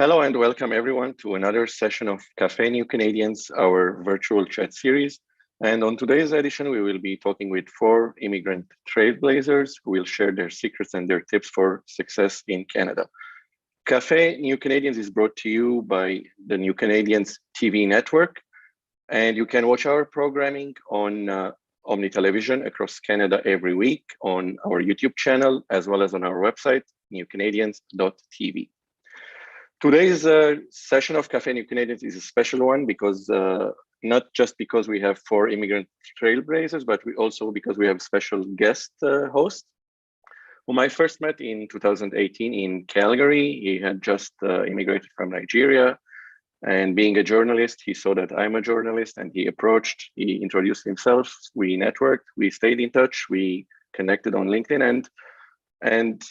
Hello and welcome everyone to another session of Café New Canadians, our virtual chat series. And on today's edition, we will be talking with 4 immigrant trailblazers who will share their secrets and their tips for success in Canada. Café New Canadians is brought to you by the New Canadians TV network, and you can watch our programming on Omni Television across Canada every week on our YouTube channel, as well as on our website, newcanadians.tv. Today's session of Café New Canadians is a special one because not just because we have 4 immigrant trailblazers, but also because we have a special guest host, whom I first met in 2018 in Calgary. He had just immigrated from Nigeria, and being a journalist, he saw that I'm a journalist, and he introduced himself, we networked, we stayed in touch, we connected on LinkedIn, and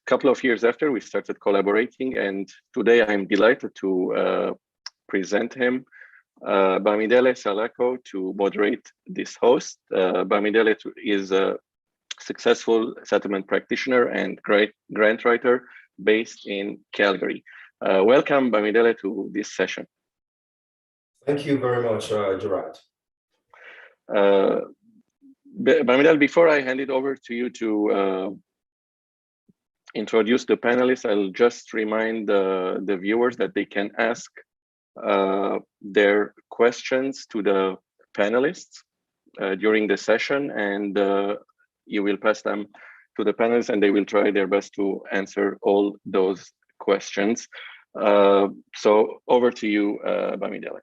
couple of years after, we started collaborating, and today I'm delighted to present him, Bamidele Salako, to moderate this host. Bamidele is a successful settlement practitioner and grant writer based in Calgary. Welcome, Bamidele, to this session. Thank you very much, Gerard. Bamidele, before I hand it over to you to introduce the panelists, I'll just remind the viewers that they can ask their questions to the panelists during the session, and you will pass them to the panelists and they will try their best to answer all those questions. So over to you, Bamidele.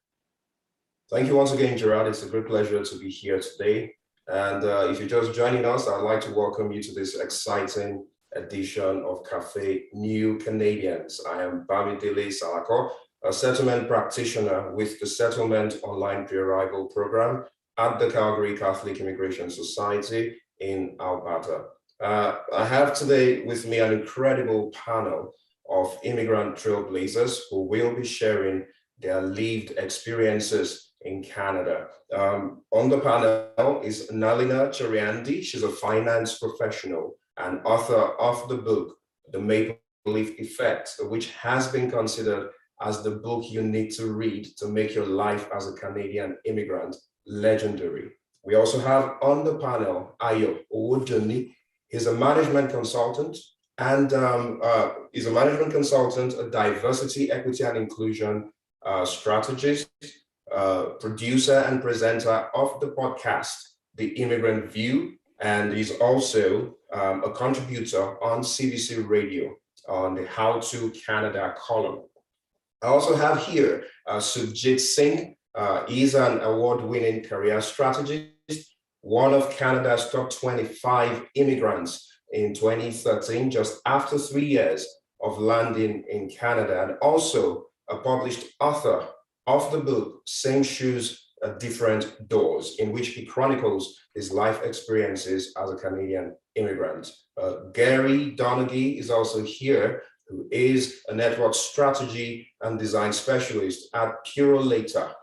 Thank you once again, Gerard. It's a great pleasure to be here today. And if you're just joining us, I'd like to welcome you to this exciting edition of Café New Canadians. I am Bamidele Salako, a settlement practitioner with the Settlement Online Pre-Arrival Program at the Calgary Catholic Immigration Society in Alberta. I have today with me an incredible panel of immigrant trailblazers who will be sharing their lived experiences in Canada. On the panel is Nalina Cheriandi. She's a finance professional and author of the book, The Maple Leaf Effect, which has been considered as the book you need to read to make your life as a Canadian immigrant legendary. We also have on the panel, Ayo Owodunni. He's a management consultant and a diversity, equity, and inclusion strategist, producer and presenter of the podcast, The Immigrant View, and he's also a contributor on CBC Radio on the How to Canada column. I also have here Subjit Singh. He's an award-winning career strategist, one of Canada's top 25 immigrants in 2013, just after 3 years of landing in Canada, and also a published author of the book, Same Shoes, Different Doors, in which he chronicles his life experiences as a Canadian immigrant. Gary Donaghy is also here, who is a network strategy and design specialist at Purolator.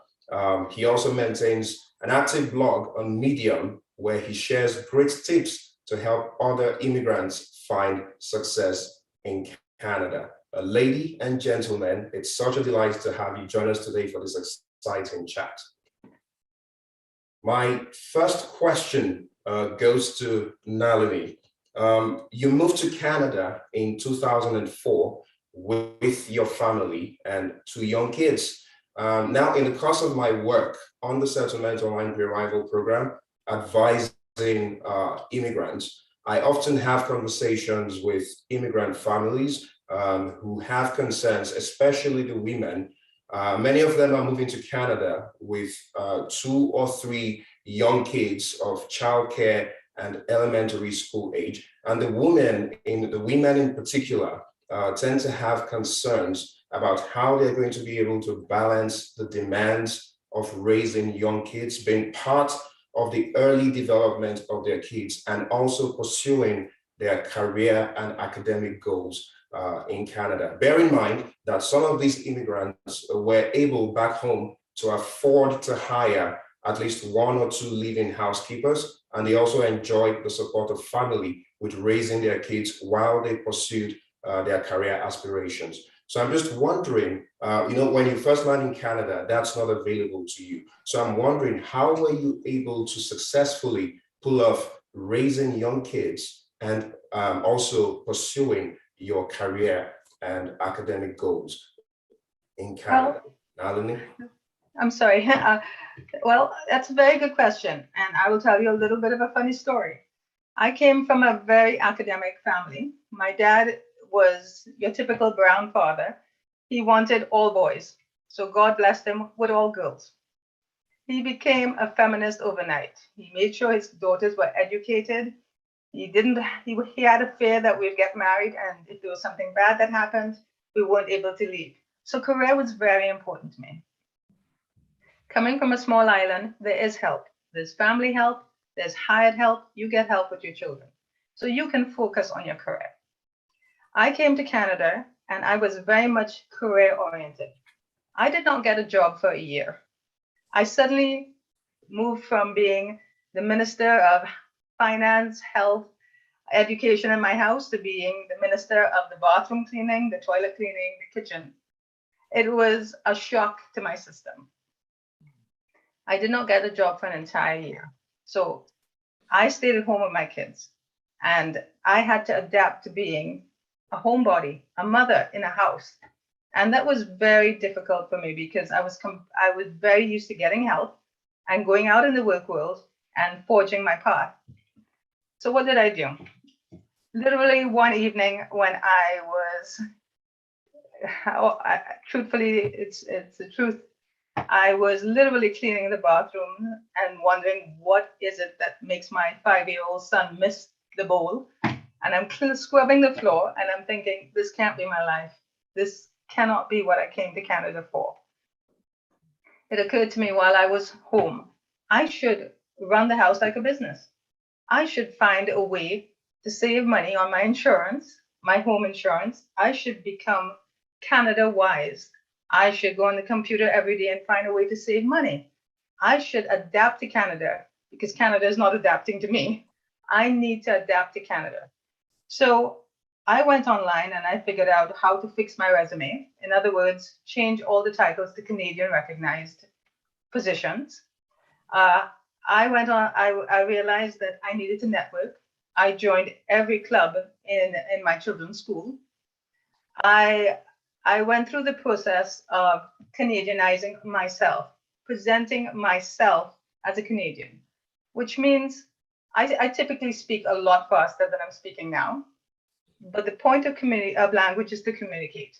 He also maintains an active blog on Medium, where he shares great tips to help other immigrants find success in Canada. Ladies and gentlemen, it's such a delight to have you join us today for this exciting chat. My first question goes to Nalini. You moved to Canada in 2004 with your family and 2 young kids. Now, in the course of my work on the Settlement Online Pre-Arrival Program, advising immigrants, I often have conversations with immigrant families who have concerns, especially the women. Many of them are moving to Canada with 2 or 3 young kids of childcare and elementary school age. And the women in particular tend to have concerns about how they're going to be able to balance the demands of raising young kids, being part of the early development of their kids, and also pursuing their career and academic goals in Canada. Bear in mind that some of these immigrants were able back home to afford to hire at least 1 or 2 live-in housekeepers, and they also enjoyed the support of family with raising their kids while they pursued their career aspirations. So I'm just wondering, when you first land in Canada, that's not available to you. So I'm wondering, how were you able to successfully pull off raising young kids and also pursuing your career and academic goals in Canada? Nalini? I'm sorry. Well, that's a very good question. And I will tell you a little bit of a funny story. I came from a very academic family. My dad was your typical brown father. He wanted all boys. So God blessed him with all girls. He became a feminist overnight. He made sure his daughters were educated. He had a fear that we'd get married, and if there was something bad that happened, we weren't able to leave. So career was very important to me. Coming from a small island, there is help. There's family help, there's hired help, you get help with your children. So you can focus on your career. I came to Canada and I was very much career oriented. I did not get a job for a year. I suddenly moved from being the Minister of Finance, Health, Education in my house to being the Minister of the bathroom cleaning, the toilet cleaning, the kitchen. It was a shock to my system. I did not get a job for an entire year. So I stayed at home with my kids and I had to adapt to being a homebody, a mother in a house. And that was very difficult for me because I was very used to getting help and going out in the work world and forging my path. So what did I do? Literally one evening when truthfully, it's the truth. I was literally cleaning the bathroom and wondering what is it that makes my 5-year-old son miss the bowl. And I'm scrubbing the floor and I'm thinking, this can't be my life. This cannot be what I came to Canada for. It occurred to me while I was home, I should run the house like a business. I should find a way to save money on my insurance, my home insurance. I should become Canada wise. I should go on the computer every day and find a way to save money. I should adapt to Canada because Canada is not adapting to me. I need to adapt to Canada. So I went online and I figured out how to fix my resume. In other words, change all the titles to Canadian recognized positions. I realized that I needed to network. I joined every club in my children's school. I went through the process of Canadianizing myself, presenting myself as a Canadian, which means I typically speak a lot faster than I'm speaking now. But the point of language is to communicate.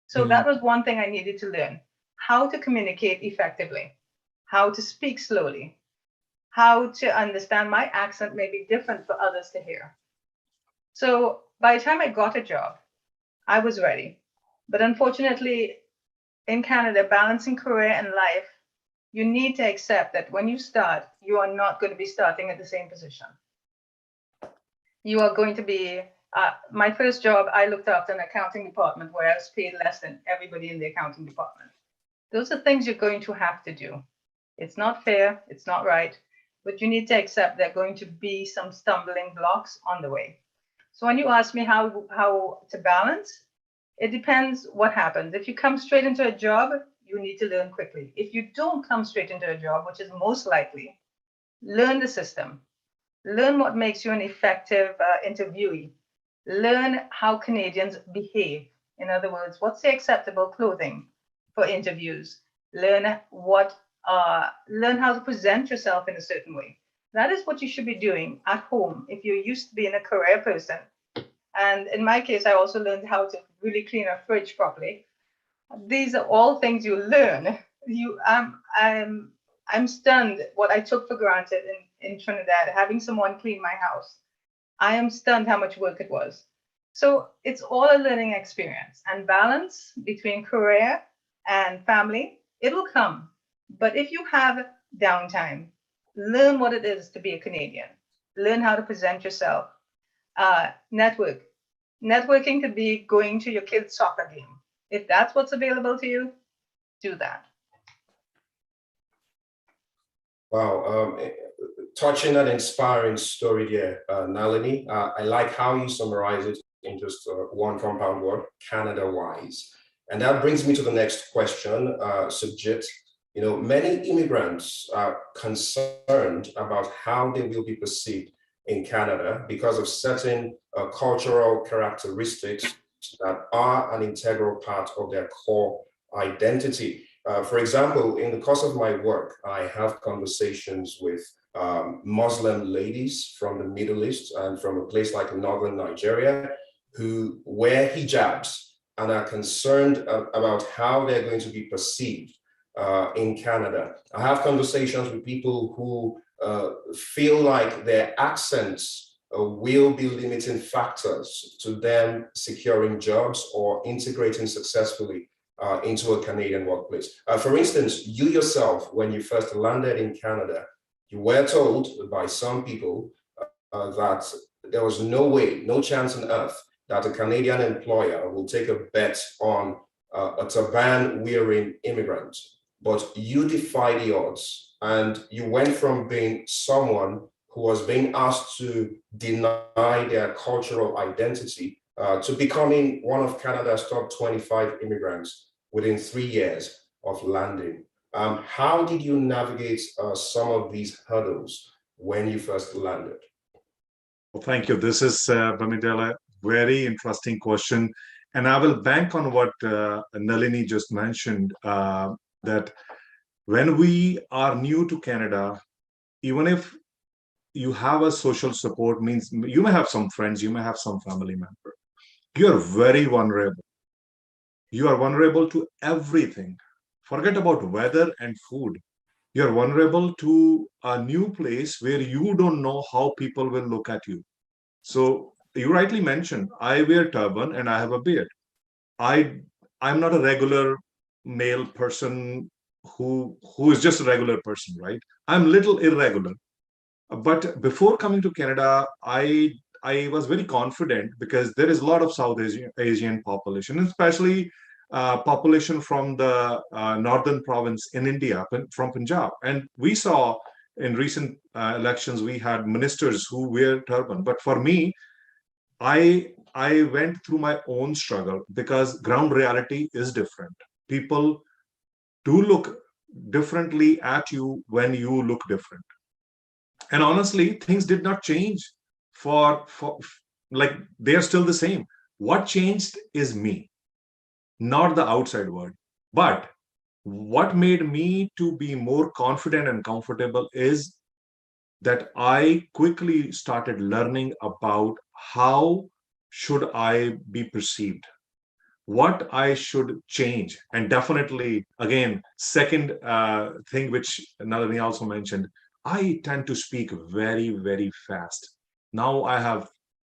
So that was one thing I needed to learn, how to communicate effectively, how to speak slowly, how to understand my accent may be different for others to hear. So by the time I got a job, I was ready. But unfortunately, in Canada, balancing career and life, you need to accept that when you start, you are not going to be starting at the same position. You are going to be, my first job, I looked after an accounting department where I was paid less than everybody in the accounting department. Those are things you're going to have to do. It's not fair, it's not right, but you need to accept there are going to be some stumbling blocks on the way. So when you ask me how to balance, it depends what happens. If you come straight into a job, you need to learn quickly. If you don't come straight into a job, which is most likely, learn the system. Learn what makes you an effective interviewee. Learn how Canadians behave. In other words, what's the acceptable clothing for interviews? Learn how to present yourself in a certain way. That is what you should be doing at home if you're used to being a career person. And in my case, I also learned how to really clean a fridge properly. These are all things you learn. I'm stunned what I took for granted in Trinidad, having someone clean my house. I am stunned how much work it was. So it's all a learning experience, and balance between career and family, it will come. But if you have downtime, learn what it is to be a Canadian. Learn how to present yourself. Networking could be going to your kid's soccer game. If that's what's available to you, do that. Wow, touching and inspiring story there, Nalini. I like how you summarize it in just one compound word, Canada-wise. And that brings me to the next question, Sujit. Many immigrants are concerned about how they will be perceived in Canada because of certain cultural characteristics that are an integral part of their core identity. For example, in the course of my work, I have conversations with Muslim ladies from the Middle East and from a place like northern Nigeria who wear hijabs and are concerned about how they're going to be perceived in Canada. I have conversations with people who feel like their accents will be limiting factors to them securing jobs or integrating successfully into a Canadian workplace. For instance, you yourself, when you first landed in Canada, you were told by some people that there was no way, no chance on earth that a Canadian employer will take a bet on a turban-wearing immigrant. But you defied the odds, and you went from being someone who was being asked to deny their cultural identity to becoming one of Canada's top 25 immigrants within 3 years of landing. How did you navigate some of these hurdles when you first landed? Well, thank you. This is Bamidele, very interesting question. And I will bank on what Nalini just mentioned, that when we are new to Canada, even if you have a social support, means you may have some friends, you may have some family member, you are very vulnerable. You are vulnerable to everything. Forget about weather and food. You are vulnerable to a new place where you don't know how people will look at you. So you rightly mentioned, I wear turban and I have a beard. I'm not a regular male person who is just a regular person, right? I'm little irregular. But before coming to Canada, I was very confident because there is a lot of South Asian population, especially population from the northern province in India, from Punjab. And we saw in recent elections, we had ministers who wear turban. But for me, I went through my own struggle because ground reality is different. People do look differently at you when you look different. And honestly, things did not change for like they are still the same. What changed is me, not the outside world. But what made me to be more confident and comfortable is that I quickly started learning about how should I be perceived, what I should change. And definitely, again, second thing which Nalini also mentioned, I tend to speak very, very fast. Now I have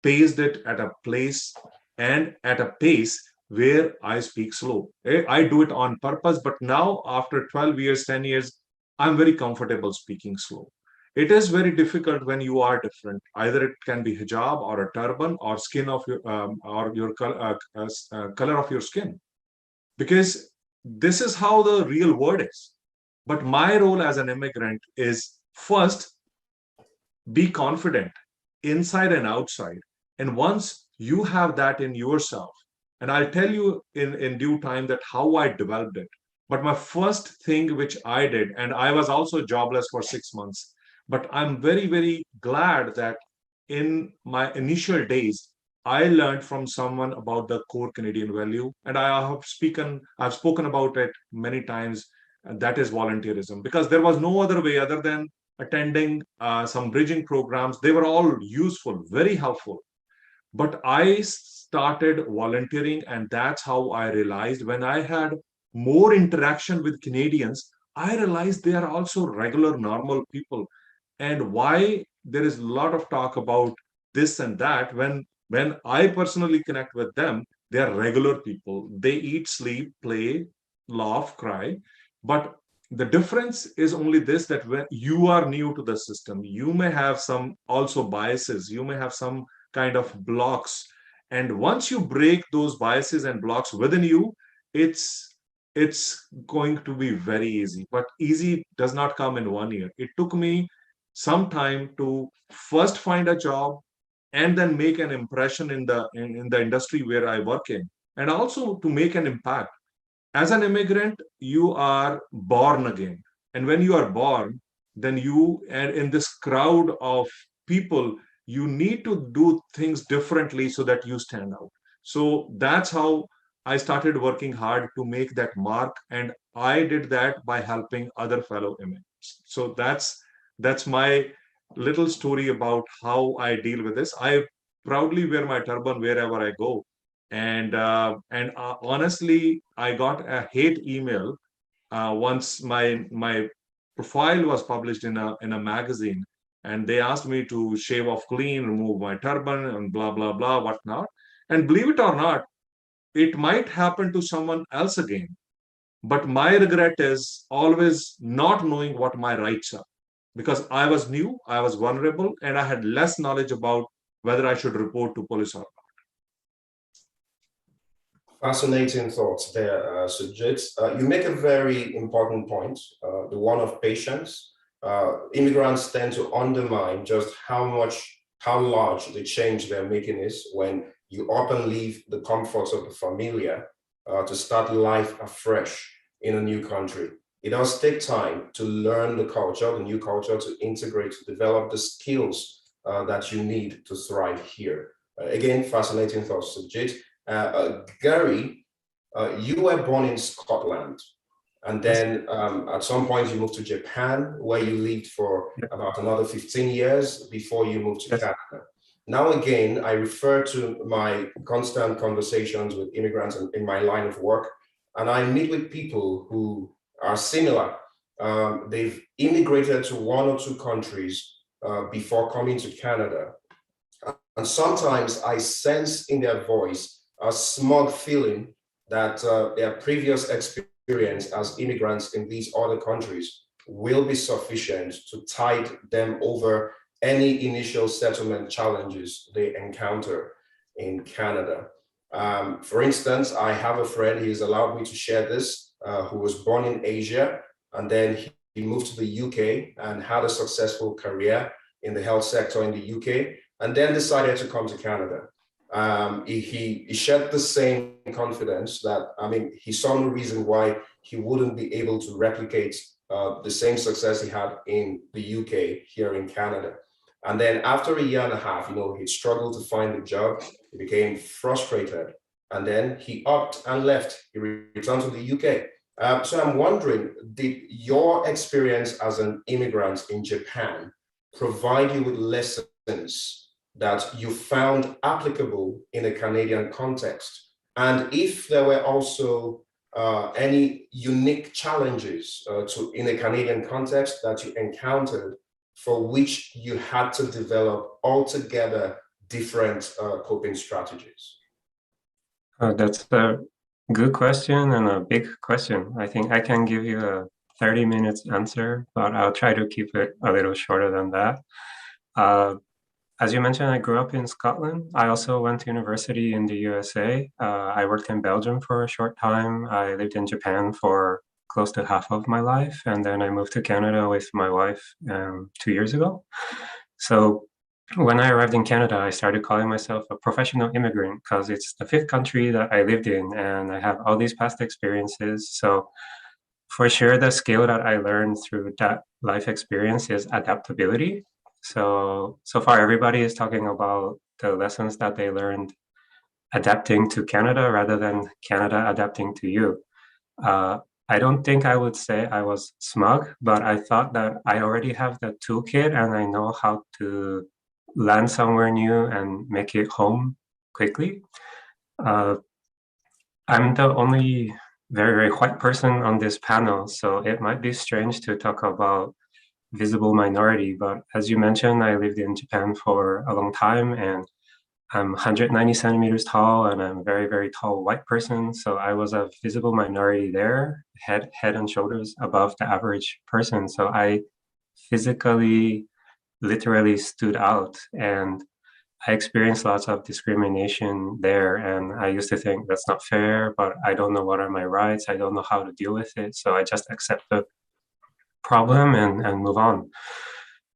paced it at a place and at a pace where I speak slow. I do it on purpose, but now after 12 years, 10 years, I'm very comfortable speaking slow. It is very difficult when you are different. Either it can be hijab or a turban or skin of your or your color of your skin, because this is how the real world is. But my role as an immigrant is first be confident inside and outside. And once you have that in yourself, and I'll tell you in due time that how I developed it. But my first thing which I did, and I was also jobless for 6 months, but I'm very, very glad that in my initial days, I learned from someone about the core Canadian value, and I've spoken about it many times, and that is volunteerism, because there was no other way other than attending some bridging programs. They were all useful, very helpful. But I started volunteering, and that's how I realized when I had more interaction with Canadians, I realized they are also regular, normal people. And why there is a lot of talk about this and that, when I personally connect with them, they are regular people. They eat, sleep, play, laugh, cry. But the difference is only this, that when you are new to the system, you may have some also biases, you may have some kind of blocks. And once you break those biases and blocks within you, it's going to be very easy. But easy does not come in 1 year. It took me some time to first find a job, and then make an impression in the industry where I work in, and also to make an impact. As an immigrant, you are born again. And when you are born, then you, and in this crowd of people, you need to do things differently so that you stand out. So that's how I started working hard to make that mark. And I did that by helping other fellow immigrants. So that's my little story about how I deal with this. I proudly wear my turban wherever I go, and honestly, I got a hate email once my profile was published in a magazine, and they asked me to shave off clean, remove my turban, and blah blah blah, whatnot. And believe it or not, it might happen to someone else again. But my regret is always not knowing what my rights are, because I was new, I was vulnerable, and I had less knowledge about whether I should report to police or not. Fascinating thoughts there, Sujit. You make a very important point, the one of patience. Immigrants tend to undermine just how large the change they're making is when you often leave the comforts of the familiar to start life afresh in a new country. It does take time to learn the new culture, to integrate, to develop the skills that you need to thrive here. Again, fascinating thoughts, Sujit. Gary, you were born in Scotland, and then at some point you moved to Japan, where you lived for about another 15 years before you moved to Canada. Now again, I refer to my constant conversations with immigrants in my line of work, and I meet with people who are similar. They've immigrated to one or two countries before coming to Canada. And sometimes I sense in their voice a smug feeling that their previous experience as immigrants in these other countries will be sufficient to tide them over any initial settlement challenges they encounter in Canada. For instance, I have a friend, he's allowed me to share this, who was born in Asia, and then he moved to the UK and had a successful career in the health sector in the UK, and then decided to come to Canada. He shared the same confidence that, I mean, he saw no reason why he wouldn't be able to replicate the same success he had in the UK here in Canada. And then after a year and a half, he struggled to find a job. He became frustrated, and then he upped and left. He returned to the UK. So I'm wondering, did your experience as an immigrant in Japan provide you with lessons that you found applicable in a Canadian context? And if there were also any unique challenges in a Canadian context that you encountered for which you had to develop altogether different coping strategies? That's a good question and a big question. I think I can give you a 30 minutes answer, but I'll try to keep it a little shorter than that. As you mentioned, I grew up in Scotland. I also went to university in the USA. I worked in Belgium for a short time. I lived in Japan for close to half of my life. And then I moved to Canada with my wife 2 years ago. So when I arrived in Canada, I started calling myself a professional immigrant because it's the fifth country that I lived in and I have all these past experiences. So for sure, the skill that I learned through that life experience is adaptability. So far, everybody is talking about the lessons that they learned adapting to Canada rather than Canada adapting to you. I don't think I would say I was smug, but I thought that I already have the toolkit and I know how to land somewhere new and make it home quickly. I'm the only very, very white person on this panel, so it might be strange to talk about visible minority, but as you mentioned, I lived in Japan for a long time and I'm 190 centimeters tall and I'm a very, very tall white person. So I was a visible minority there, head and shoulders above the average person. So I physically, literally stood out and I experienced lots of discrimination there. And I used to think that's not fair, but I don't know what are my rights. I don't know how to deal with it. So I just accept the problem and move on.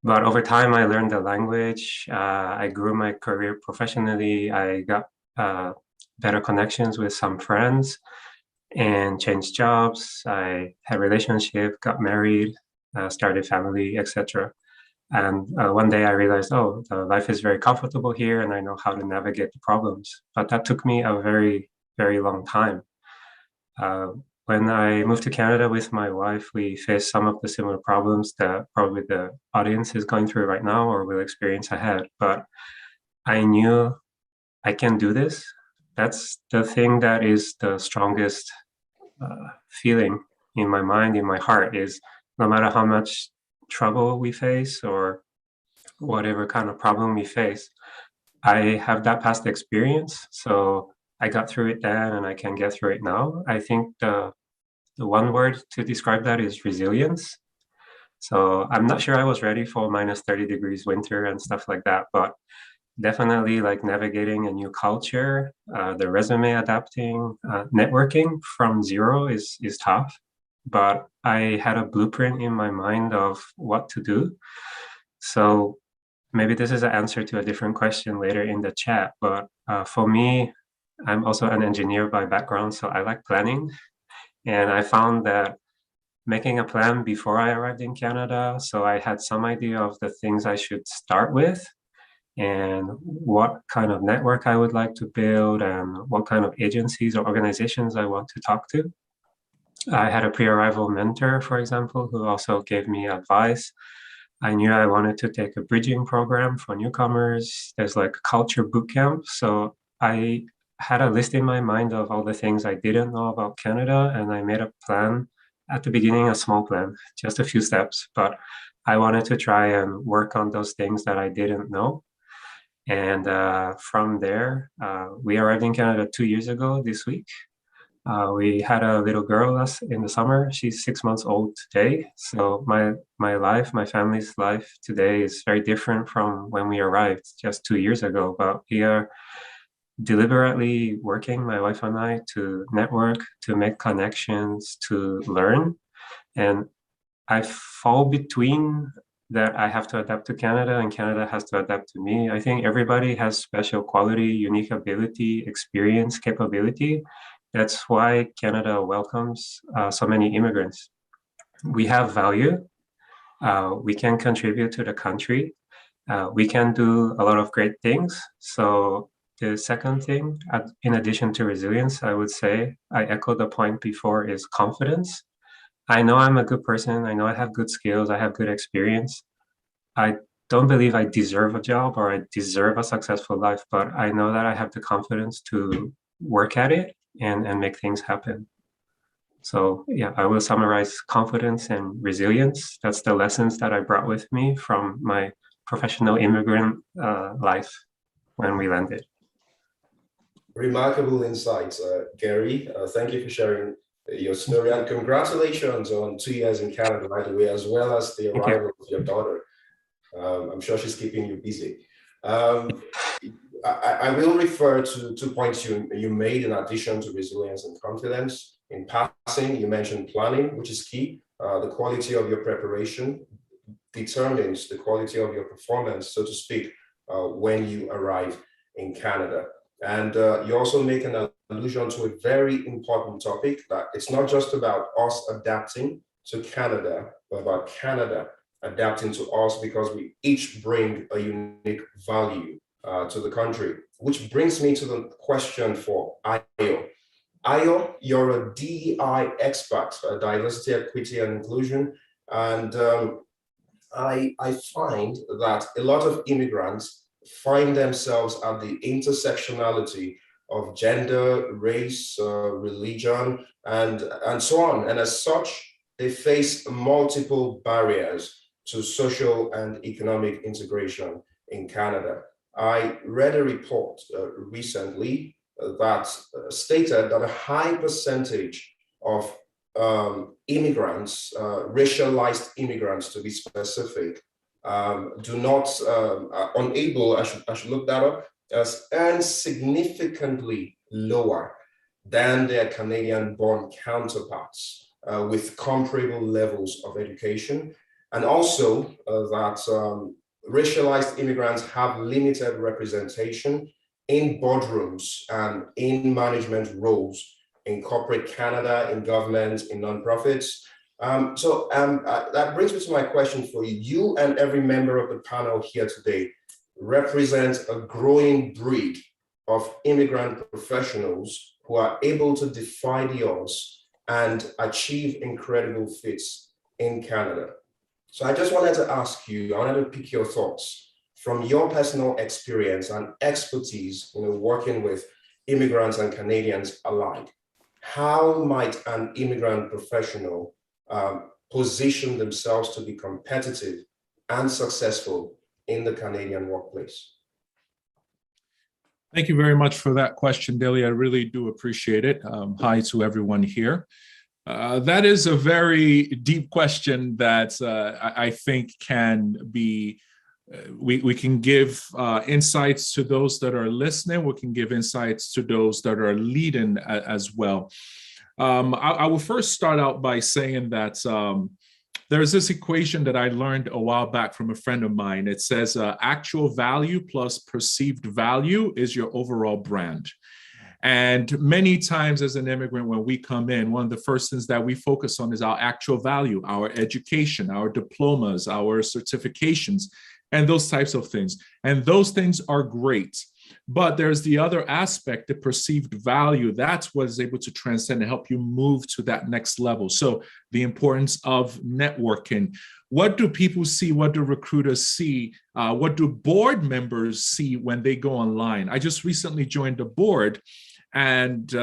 But over time, I learned the language. I grew my career professionally. I got better connections with some friends and changed jobs. I had relationship, got married, started family, etc. And one day I realized, oh, the life is very comfortable here and I know how to navigate the problems. But that took me a very, very long time. When I moved to Canada with my wife, we faced some of the similar problems that probably the audience is going through right now or will experience ahead. But I knew I can do this. That's the thing that is the strongest feeling in my mind, in my heart, is no matter how much trouble we face or whatever kind of problem we face, I have that past experience. So I got through it then and I can get through it now. I think the one word to describe that is resilience. So I'm not sure I was ready for minus 30 degrees winter and stuff like that, but definitely like navigating a new culture, the resume adapting, networking from zero is tough. But I had a blueprint in my mind of what to do. So maybe this is an answer to a different question later in the chat. But for me, I'm also an engineer by background, so I like planning. And I found that making a plan before I arrived in Canada, so I had some idea of the things I should start with and what kind of network I would like to build and what kind of agencies or organizations I want to talk to. I had a pre-arrival mentor, for example, who also gave me advice. I knew I wanted to take a bridging program for newcomers. There's like culture bootcamp. So I had a list in my mind of all the things I didn't know about Canada, and I made a plan at the beginning, a small plan, just a few steps. But I wanted to try and work on those things that I didn't know. And from there, we arrived in Canada 2 years ago this week. We had a little girl in the summer. She's 6 months old today. So my life, my family's life today is very different from when we arrived just 2 years ago. But we are deliberately working, my wife and I, to network, to make connections, to learn. And I fall between that I have to adapt to Canada and Canada has to adapt to me. I think everybody has special quality, unique ability, experience, capability. That's why Canada welcomes so many immigrants. We have value. We can contribute to the country. We can do a lot of great things. So the second thing, in addition to resilience, I would say, I echo the point before, is confidence. I know I'm a good person. I know I have good skills. I have good experience. I don't believe I deserve a job or I deserve a successful life, but I know that I have the confidence to work at it and make things happen. So yeah, I will summarize confidence and resilience. That's the lessons that I brought with me from my professional immigrant life when we landed. Remarkable insights, Gary. Thank you for sharing your story, and congratulations on 2 years in Canada, by the way, as well as the arrival of your daughter. I'm sure she's keeping you busy. I will refer to 2 points you made in addition to resilience and confidence. In passing, you mentioned planning, which is key. The quality of your preparation determines the quality of your performance, so to speak, when you arrive in Canada. And you also make an allusion to a very important topic, that it's not just about us adapting to Canada, but about Canada adapting to us, because we each bring a unique value to the country. Which brings me to the question for Ayo. Ayo, you're a DEI expert, diversity, equity, and inclusion. And I find that a lot of immigrants find themselves at the intersectionality of gender, race, religion, and so on. And as such, they face multiple barriers to social and economic integration in Canada. I read a report recently that stated that a high percentage of immigrants, racialized immigrants to be specific, do not, are unable, I should look that up, earn significantly lower than their Canadian-born counterparts with comparable levels of education. and also that racialized immigrants have limited representation in boardrooms and in management roles in corporate Canada, in government, in nonprofits. That brings me to my question for you. You and every member of the panel here today represent a growing breed of immigrant professionals who are able to defy the odds and achieve incredible feats in Canada. So I just wanted to ask you, I wanted to pick your thoughts from your personal experience and expertise, working with immigrants and Canadians alike. How might an immigrant professional position themselves to be competitive and successful in the Canadian workplace? Thank you very much for that question, Deli. I really do appreciate it. Hi to everyone here. That is a very deep question that I think can be, we can give insights to those that are listening. We can give insights to those that are leading as well. I will first start out by saying that there's this equation that I learned a while back from a friend of mine. It says actual value plus perceived value is your overall brand. And many times as an immigrant, when we come in, one of the first things that we focus on is our actual value, our education, our diplomas, our certifications, and those types of things. And those things are great. But there's the other aspect, the perceived value. That's what is able to transcend and help you move to that next level. So the importance of networking. What do people see? What do recruiters see? What do board members see when they go online? I just recently joined the board. And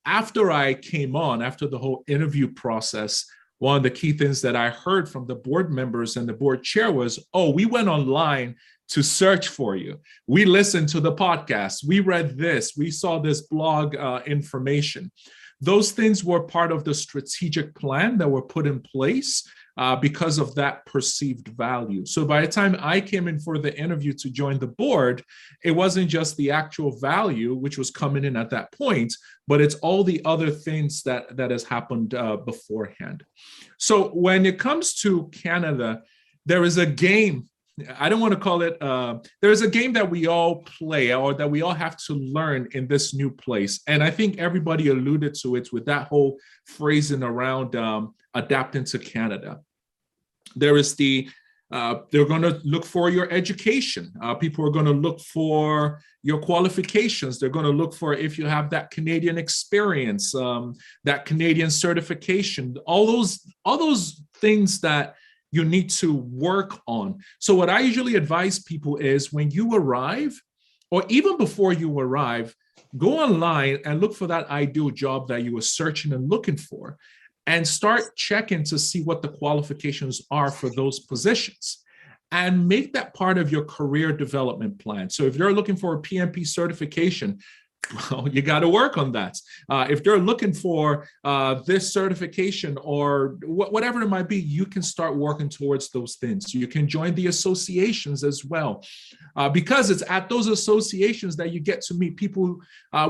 after I came on, after the whole interview process, one of the key things that I heard from the board members and the board chair was, oh, we went online to search for you. We listened to the podcast. We read this. We saw this blog information. Those things were part of the strategic plan that were put in place because of that perceived value. So by the time I came in for the interview to join the board, it wasn't just the actual value, which was coming in at that point, but it's all the other things that has happened beforehand. So when it comes to Canada, there is a game. I don't want to call it, there's a game that we all play or that we all have to learn in this new place. And I think everybody alluded to it with that whole phrasing around adapting to Canada. There is they're going to look for your education. People are going to look for your qualifications. They're going to look for if you have that Canadian experience, that Canadian certification, all those things that you need to work on. So what I usually advise people is when you arrive, or even before you arrive, go online and look for that ideal job that you were searching and looking for, and start checking to see what the qualifications are for those positions, and make that part of your career development plan. So if you're looking for a PMP certification, well, you got to work on that. If they're looking for this certification or whatever it might be, you can start working towards those things. You can join the associations as well, because it's at those associations that you get to meet people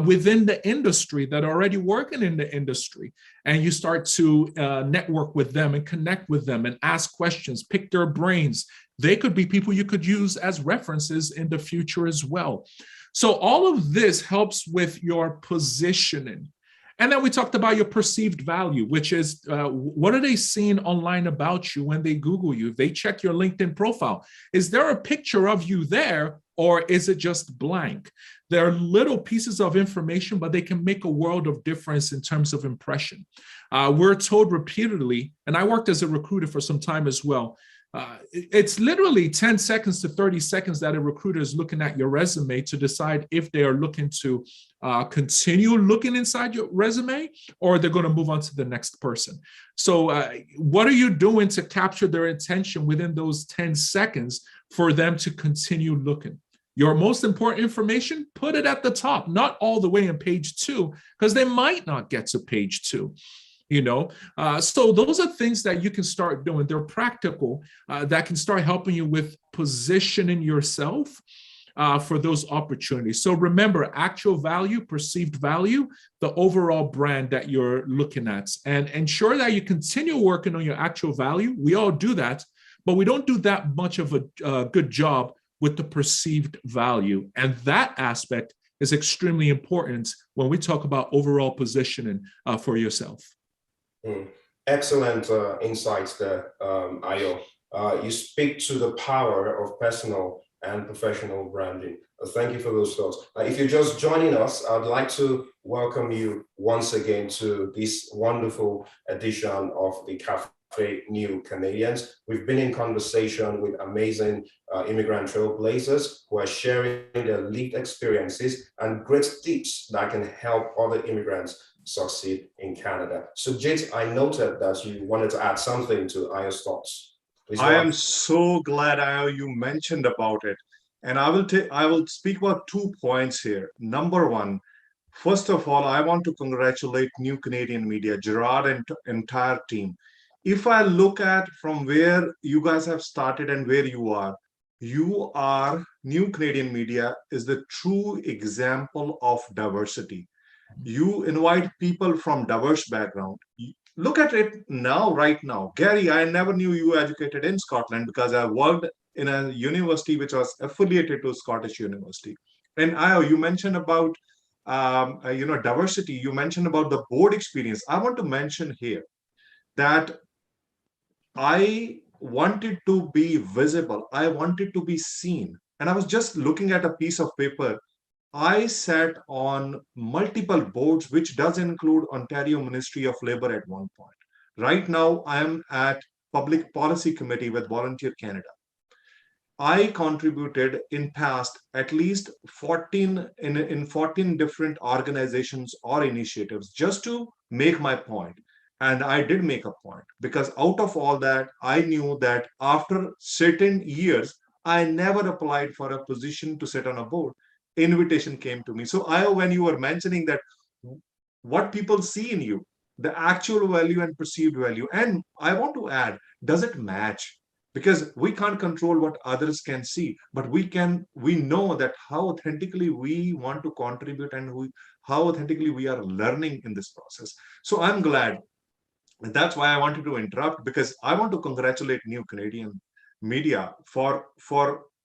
within the industry that are already working in the industry. And you start to network with them and connect with them and ask questions, pick their brains. They could be people you could use as references in the future as well. So all of this helps with your positioning. And then we talked about your perceived value, which is what are they seeing online about you when they Google you? If they check your LinkedIn profile, is there a picture of you there, or is it just blank? There are little pieces of information, but they can make a world of difference in terms of impression. We're told repeatedly, and I worked as a recruiter for some time as well, it's literally 10 seconds to 30 seconds that a recruiter is looking at your resume to decide if they are looking to continue looking inside your resume, or they're going to move on to the next person. So what are you doing to capture their attention within those 10 seconds for them to continue looking? Your most important information, put it at the top, not all the way on page 2, because they might not get to page 2. So those are things that you can start doing. They're practical, that can start helping you with positioning yourself for those opportunities. So remember, actual value, perceived value, the overall brand that you're looking at, and ensure that you continue working on your actual value. We all do that, but we don't do that much of a good job with the perceived value. And that aspect is extremely important when we talk about overall positioning for yourself. Excellent insights there, Ayo. You speak to the power of personal and professional branding. Thank you for those thoughts. If you're just joining us, I'd like to welcome you once again to this wonderful edition of the Café New Canadians. We've been in conversation with amazing immigrant trailblazers who are sharing their lived experiences and great tips that can help other immigrants succeed in Canada. So, Jit, I noted that you wanted to add something to Ayo's thoughts. I am so glad Ayo you mentioned about it. And I will speak about 2 points here. Number one, first of all, I want to congratulate New Canadian Media, Gerard and entire team. If I look at from where you guys have started and where you are, New Canadian Media is the true example of diversity. You invite people from diverse background. Look at it now, right now. Gary, I never knew you were educated in Scotland because I worked in a university which was affiliated to Scottish University. And Ayo, you mentioned about diversity. You mentioned about the board experience. I want to mention here that I wanted to be visible. I wanted to be seen. And I was just looking at a piece of paper. I sat on multiple boards, which does include Ontario Ministry of Labour at one point. Right now, I am at Public Policy Committee with Volunteer Canada. I contributed in past at least 14 in 14 different organizations or initiatives just to make my point. And I did make a point because out of all that, I knew that after certain years, I never applied for a position to sit on a board. Invitation came to me. So when you were mentioning that what people see in you, the actual value and perceived value, and I want to add, does it match? Because we can't control what others can see, but we know that how authentically we want to contribute and how authentically we are learning in this process. So I'm glad. And that's why I wanted to interrupt, because I want to congratulate New Canadian Media for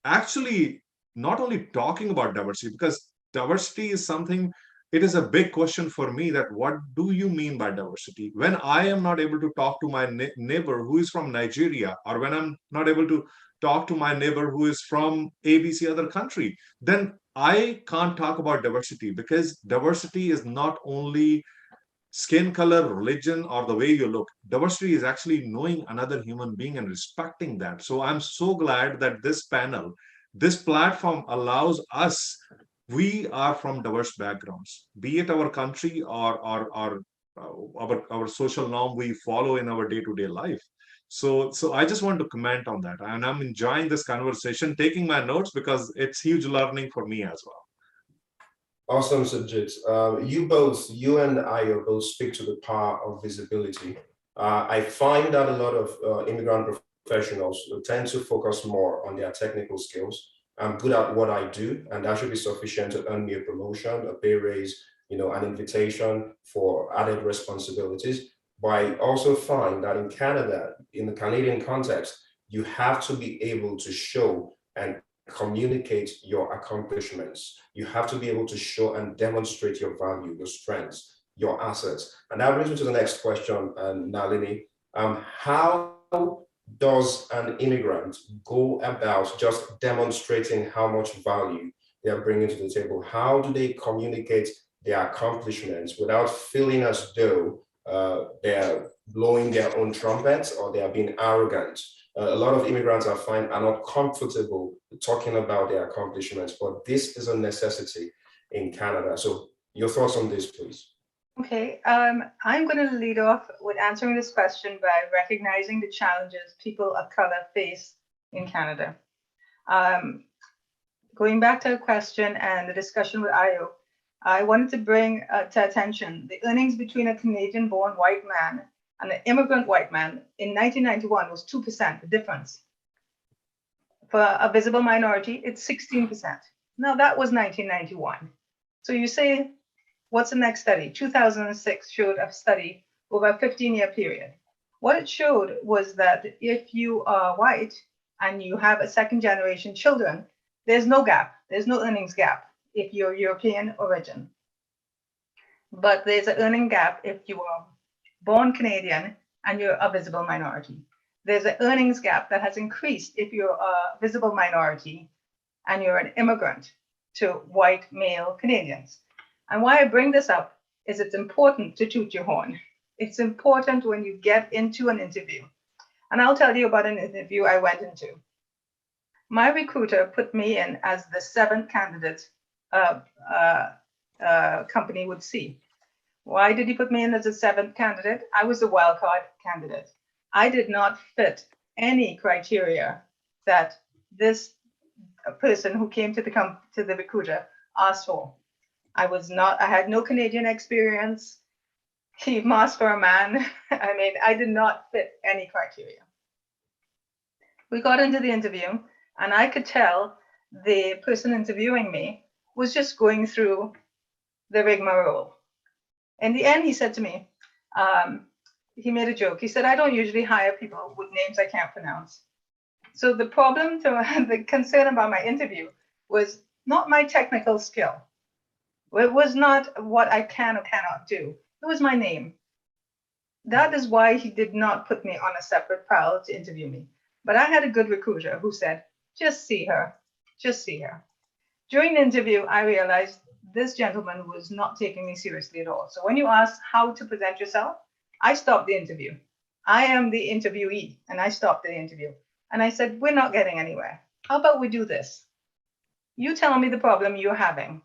actually not only talking about diversity, because diversity is something, it is a big question for me that what do you mean by diversity? When I am not able to talk to my neighbor who is from Nigeria, or when I'm not able to talk to my neighbor who is from ABC other country, then I can't talk about diversity, because diversity is not only skin color, religion, or the way you look. Diversity is actually knowing another human being and respecting that. So I'm so glad that this panel, this platform allows us, we are from diverse backgrounds, be it our country or our social norm we follow in our day-to-day life. So I just want to comment on that. And I'm enjoying this conversation, taking my notes, because it's huge learning for me as well. Awesome subjects. You and I both speak to the power of visibility. I find that a lot of immigrant professionals tend to focus more on their technical skills. I'm good at what I do, and that should be sufficient to earn me a promotion, a pay raise, an invitation for added responsibilities. But I also find that in Canada, in the Canadian context, you have to be able to show and communicate your accomplishments. You have to be able to show and demonstrate your value, your strengths, your assets. And that brings me to the next question, Nalini. How does an immigrant go about just demonstrating how much value they are bringing to the table? How do they communicate their accomplishments without feeling as though they're blowing their own trumpets or they are being arrogant? A lot of immigrants I find are not comfortable talking about their accomplishments, but this is a necessity in Canada. So your thoughts on this, please. Okay, I'm going to lead off with answering this question by recognizing the challenges people of color face in Canada. Going back to the question and the discussion with Ayo, I wanted to bring to attention the earnings between a Canadian-born white man and an immigrant white man in 1991 was 2%, the difference. For a visible minority, it's 16%. Now that was 1991. So you say, what's the next study? 2006 showed a study over a 15-year period. What it showed was that if you are white and you have a second generation children, there's no gap, there's no earnings gap if you're European origin. But there's an earning gap if you are born Canadian and you're a visible minority. There's an earnings gap that has increased if you're a visible minority and you're an immigrant to white male Canadians. And why I bring this up is it's important to toot your horn. It's important when you get into an interview. And I'll tell you about an interview I went into. My recruiter put me in as the 7th candidate company would see. Why did he put me in as a 7th candidate? I was a wildcard candidate. I did not fit any criteria that this person who came to the recruiter asked for. I had no Canadian experience. He asked for a man. I mean, I did not fit any criteria. We got into the interview, and I could tell the person interviewing me was just going through the rigmarole. In the end, he said to me, he made a joke. He said, I don't usually hire people with names I can't pronounce. So the the concern about my interview was not my technical skill. It was not what I can or cannot do. It was my name. That is why he did not put me on a separate pile to interview me. But I had a good recruiter who said, just see her, just see her. During the interview, I realized this gentleman was not taking me seriously at all. So when you ask how to present yourself, I stopped the interview. I am the interviewee, and I stopped the interview. And I said, we're not getting anywhere. How about we do this? You tell me the problem you're having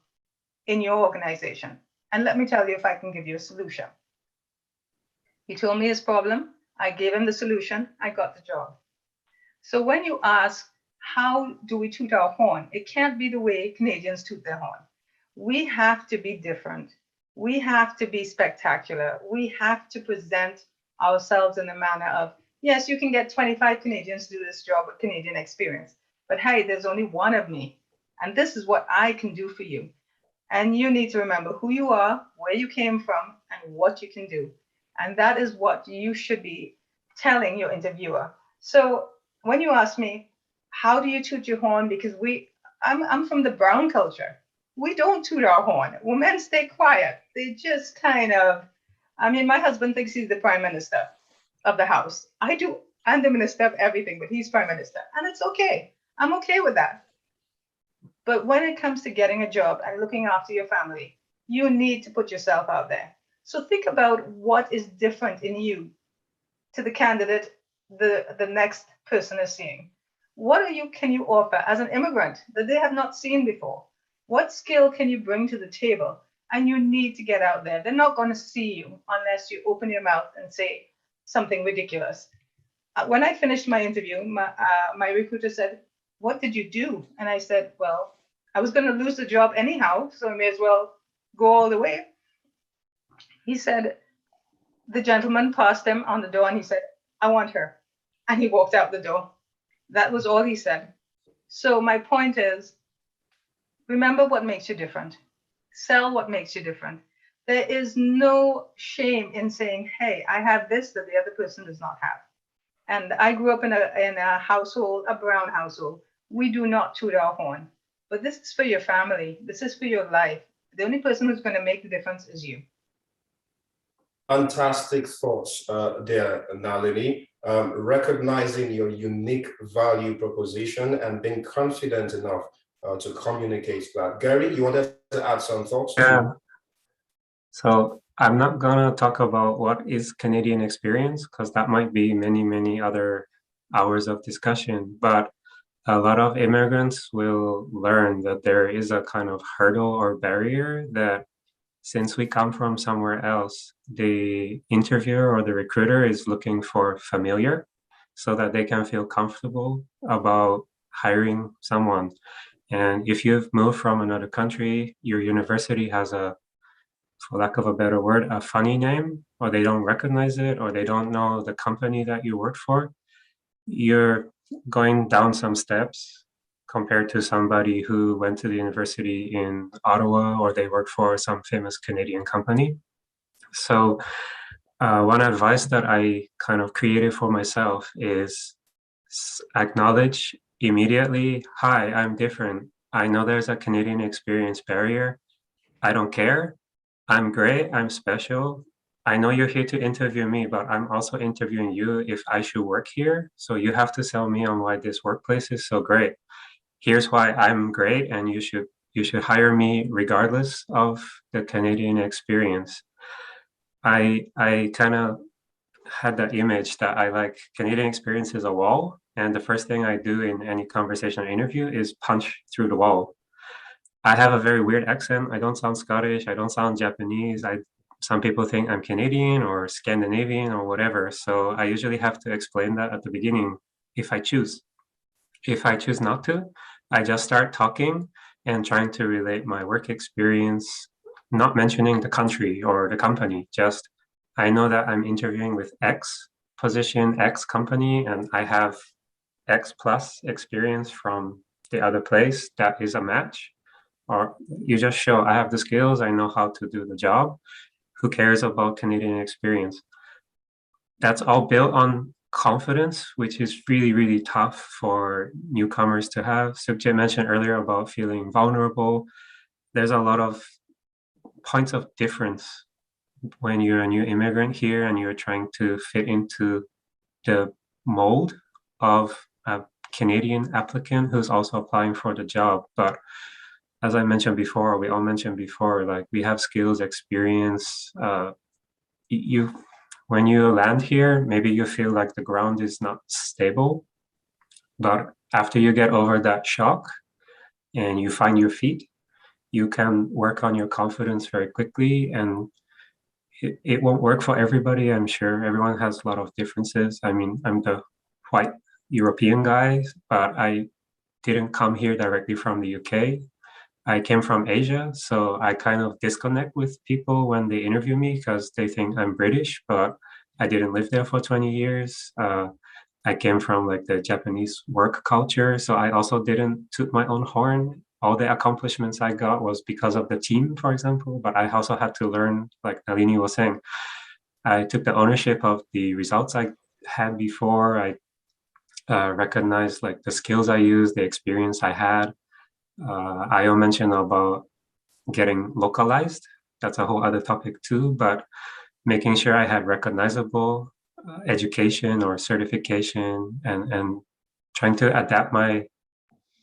in your organization, and let me tell you if I can give you a solution. He told me his problem. I gave him the solution. I got the job. So when you ask, how do we toot our horn? It can't be the way Canadians toot their horn. We have to be different. We have to be spectacular. We have to present ourselves in a manner of, yes, you can get 25 Canadians to do this job with Canadian experience, but hey, there's only one of me, and this is what I can do for you. And you need to remember who you are, where you came from, and what you can do. And that is what you should be telling your interviewer. So when you ask me, how do you toot your horn? Because I'm from the brown culture. We don't toot our horn. Women stay quiet. They just kind of, I mean, my husband thinks he's the prime minister of the house. I do. I'm the minister of everything, but he's prime minister. And it's okay. I'm okay with that. But when it comes to getting a job and looking after your family, you need to put yourself out there. So think about what is different in you to the candidate the next person is seeing. What can you offer as an immigrant that they have not seen before? What skill can you bring to the table? And you need to get out there. They're not going to see you unless you open your mouth and say something ridiculous. When I finished my interview, my recruiter said, what did you do? And I said, well, I was going to lose the job anyhow, so I may as well go all the way. He said, the gentleman passed him on the door and he said, I want her. And he walked out the door. That was all he said. So my point is, remember what makes you different. Sell what makes you different. There is no shame in saying, hey, I have this that the other person does not have. And I grew up in a household, a brown household. We do not toot our horn. But this is for your family. This is for your life. The only person who's going to make the difference is you. Fantastic thoughts there, Nalini. Recognizing your unique value proposition and being confident enough to communicate that. Gary, you wanted to add some thoughts? Yeah. So I'm not gonna talk about what is Canadian experience, because that might be many, many other hours of discussion. But a lot of immigrants will learn that there is a kind of hurdle or barrier that, since we come from somewhere else, the interviewer or the recruiter is looking for familiar so that they can feel comfortable about hiring someone. And if you've moved from another country, your university has a, for lack of a better word, a funny name, or they don't recognize it, or they don't know the company that you work for, you're going down some steps compared to somebody who went to the university in Ottawa or they work for some famous Canadian company. So One advice that I kind of created for myself is acknowledge immediately, hi, I'm different. I know there's a Canadian experience barrier. I don't care. I'm great. I'm special. I know you're here to interview me, but I'm also interviewing you if I should work here. So you have to sell me on why this workplace is so great. Here's why I'm great, and you should hire me regardless of the Canadian experience. I kind of had that image that I like Canadian experience is a wall, and the first thing I do in any conversation or interview is punch through the wall. I have a very weird accent. I don't sound Scottish. I don't sound Japanese. Some people think I'm Canadian or Scandinavian or whatever. So I usually have to explain that at the beginning if I choose. If I choose not to, I just start talking and trying to relate my work experience, not mentioning the country or the company, just I know that I'm interviewing with X position, X company, and I have X plus experience from the other place. That is a match. Or you just show I have the skills, I know how to do the job. Who cares about Canadian experience? That's all built on confidence, which is really, really tough for newcomers to have. Sukje mentioned earlier about feeling vulnerable. There's a lot of points of difference when you're a new immigrant here and you're trying to fit into the mold of a Canadian applicant who's also applying for the job. But as I mentioned before, we all mentioned before, like we have skills, experience. When you land here, maybe you feel like the ground is not stable, but after you get over that shock and you find your feet, you can work on your confidence very quickly. And it won't work for everybody, I'm sure. Everyone has a lot of differences. I mean, I'm the white European guy, but I didn't come here directly from the UK. I came from Asia, so I kind of disconnect with people when they interview me because they think I'm British, but I didn't live there for 20 years. I came from like the Japanese work culture, so I also didn't toot my own horn. All the accomplishments I got was because of the team, for example, but I also had to learn, like Nalini was saying, I took the ownership of the results I had before. I recognized like the skills I used, the experience I had. Ayo mentioned about getting localized. That's a whole other topic too, but making sure I had recognizable education or certification and trying to adapt my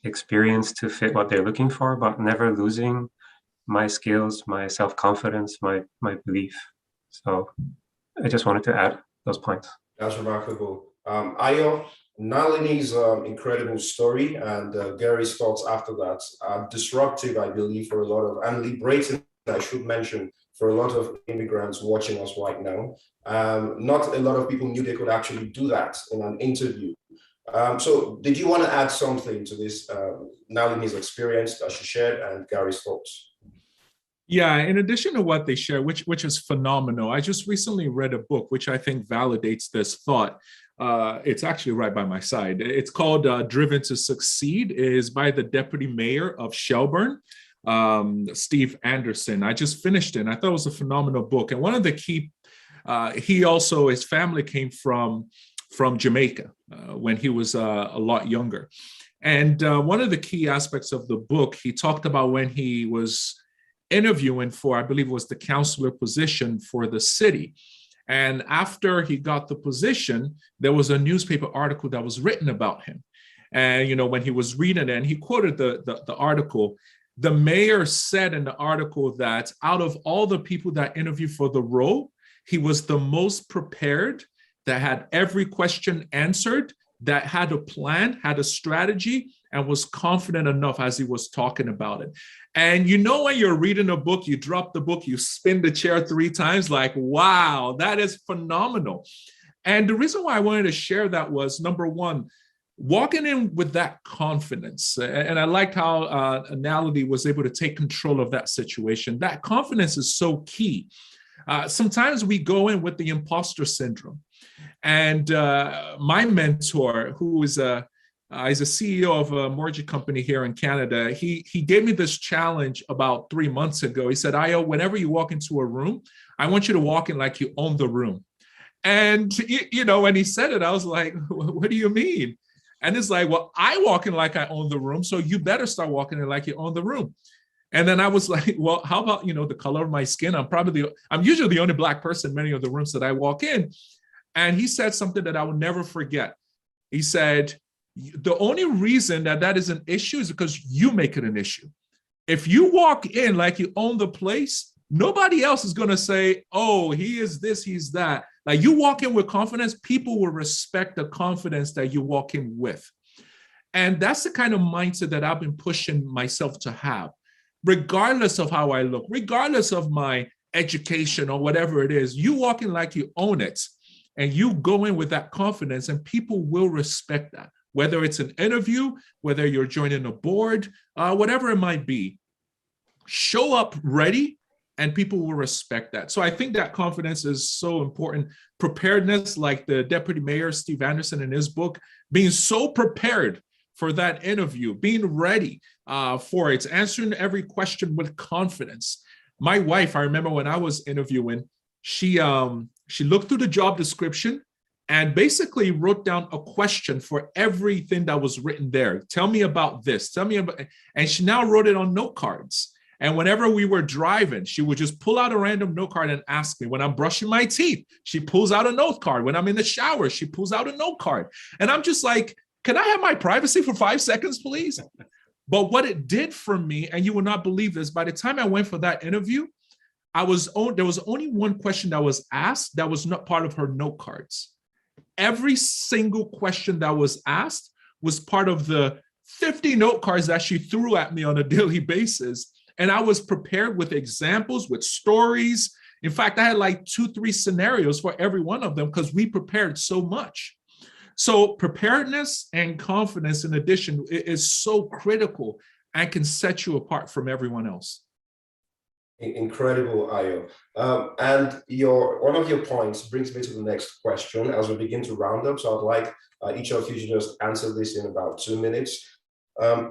experience to fit what they're looking for, but never losing my skills, my self-confidence, my belief. So I just wanted to add those points. That's remarkable. Ayo, Nalini's incredible story and Gary's thoughts after that are disruptive, I believe, for a lot of, and liberating, I should mention, for a lot of immigrants watching us right now. Not a lot of people knew they could actually do that in an interview. So did you want to add something to this Nalini's experience that she shared and Gary's thoughts? Yeah, in addition to what they share, which is phenomenal, I just recently read a book which I think validates this thought. It's actually right by my side. It's called Driven to Succeed. It is by the Deputy Mayor of Shelburne, Steve Anderson. I just finished it, and I thought it was a phenomenal book. And one of the key, his family came from Jamaica when he was a lot younger. And one of the key aspects of the book, he talked about when he was interviewing for, I believe it was the councillor position for the city. And after he got the position, there was a newspaper article that was written about him. And, when he was reading it, and he quoted the article, the mayor said in the article that out of all the people that interviewed for the role, he was the most prepared, that had every question answered, that had a plan, had a strategy, and was confident enough as he was talking about it. And when you're reading a book, you drop the book, you spin the chair 3 times, like, wow, that is phenomenal. And the reason why I wanted to share that was, number one, walking in with that confidence. And I liked how Nalini was able to take control of that situation. That confidence is so key. Sometimes we go in with the imposter syndrome. And my mentor, who is he's a CEO of a mortgage company here in Canada, he gave me this challenge about 3 months ago. He said, Ayo, whenever you walk into a room, I want you to walk in like you own the room. And, when he said it, I was like, what do you mean? And it's like, well, I walk in like I own the room, so you better start walking in like you own the room. And then I was like, well, how about, the color of my skin? I'm usually the only Black person in many of the rooms that I walk in. And he said something that I will never forget. He said, the only reason that is an issue is because you make it an issue. If you walk in like you own the place, nobody else is going to say, oh, he is this, he's that. Like, you walk in with confidence, people will respect the confidence that you walk in with. And that's the kind of mindset that I've been pushing myself to have, regardless of how I look, regardless of my education or whatever it is. You walk in like you own it, and you go in with that confidence, and people will respect that, whether it's an interview, whether you're joining a board, whatever it might be. Show up ready, and people will respect that. So I think that confidence is so important. Preparedness, like the Deputy Mayor, Steve Anderson, in his book, being so prepared for that interview, being ready for it, answering every question with confidence. My wife, I remember when I was interviewing, she looked through the job description and basically wrote down a question for everything that was written there. Tell me about this, tell me about, and she now wrote it on note cards. And whenever we were driving, she would just pull out a random note card and ask me. When I'm brushing my teeth, she pulls out a note card. When I'm in the shower, she pulls out a note card. And I'm just like, can I have my privacy for 5 seconds, please? But what it did for me, and you will not believe this, by the time I went for that interview, there was only one question that was asked that was not part of her note cards. Every single question that was asked was part of the 50 note cards that she threw at me on a daily basis. And I was prepared with examples, with stories. In fact, I had like 2-3 scenarios for every one of them because we prepared so much. So preparedness and confidence, in addition, is so critical and can set you apart from everyone else. Incredible, Ayo. And one of your points brings me to the next question as we begin to round up. So I'd like each of you to just answer this in about 2 minutes.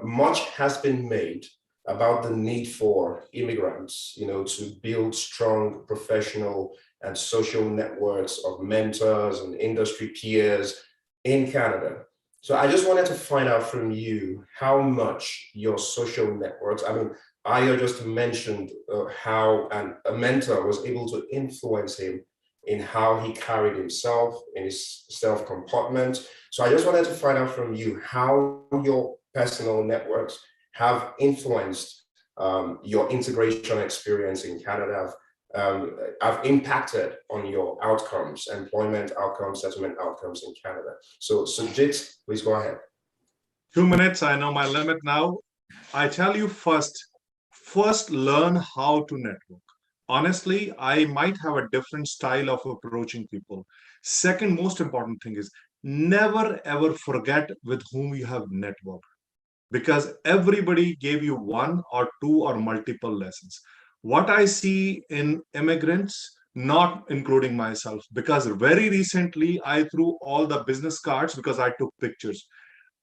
Much has been made about the need for immigrants, to build strong professional and social networks of mentors and industry peers in Canada. So I just wanted to find out from you how much your social networks, Ayo just mentioned how a mentor was able to influence him in how he carried himself, in his self-comportment. So I just wanted to find out from you how your personal networks have influenced your integration experience in Canada, have impacted on your outcomes, employment outcomes, settlement outcomes in Canada. So Sujit, please go ahead. 2 minutes, I know my limit now. I tell you first learn how to network. Honestly, I might have a different style of approaching people. Second most important thing is never ever forget with whom you have networked, because everybody gave you 1 or 2 or multiple lessons. What I see in immigrants, not including myself, because very recently I threw all the business cards because I took pictures.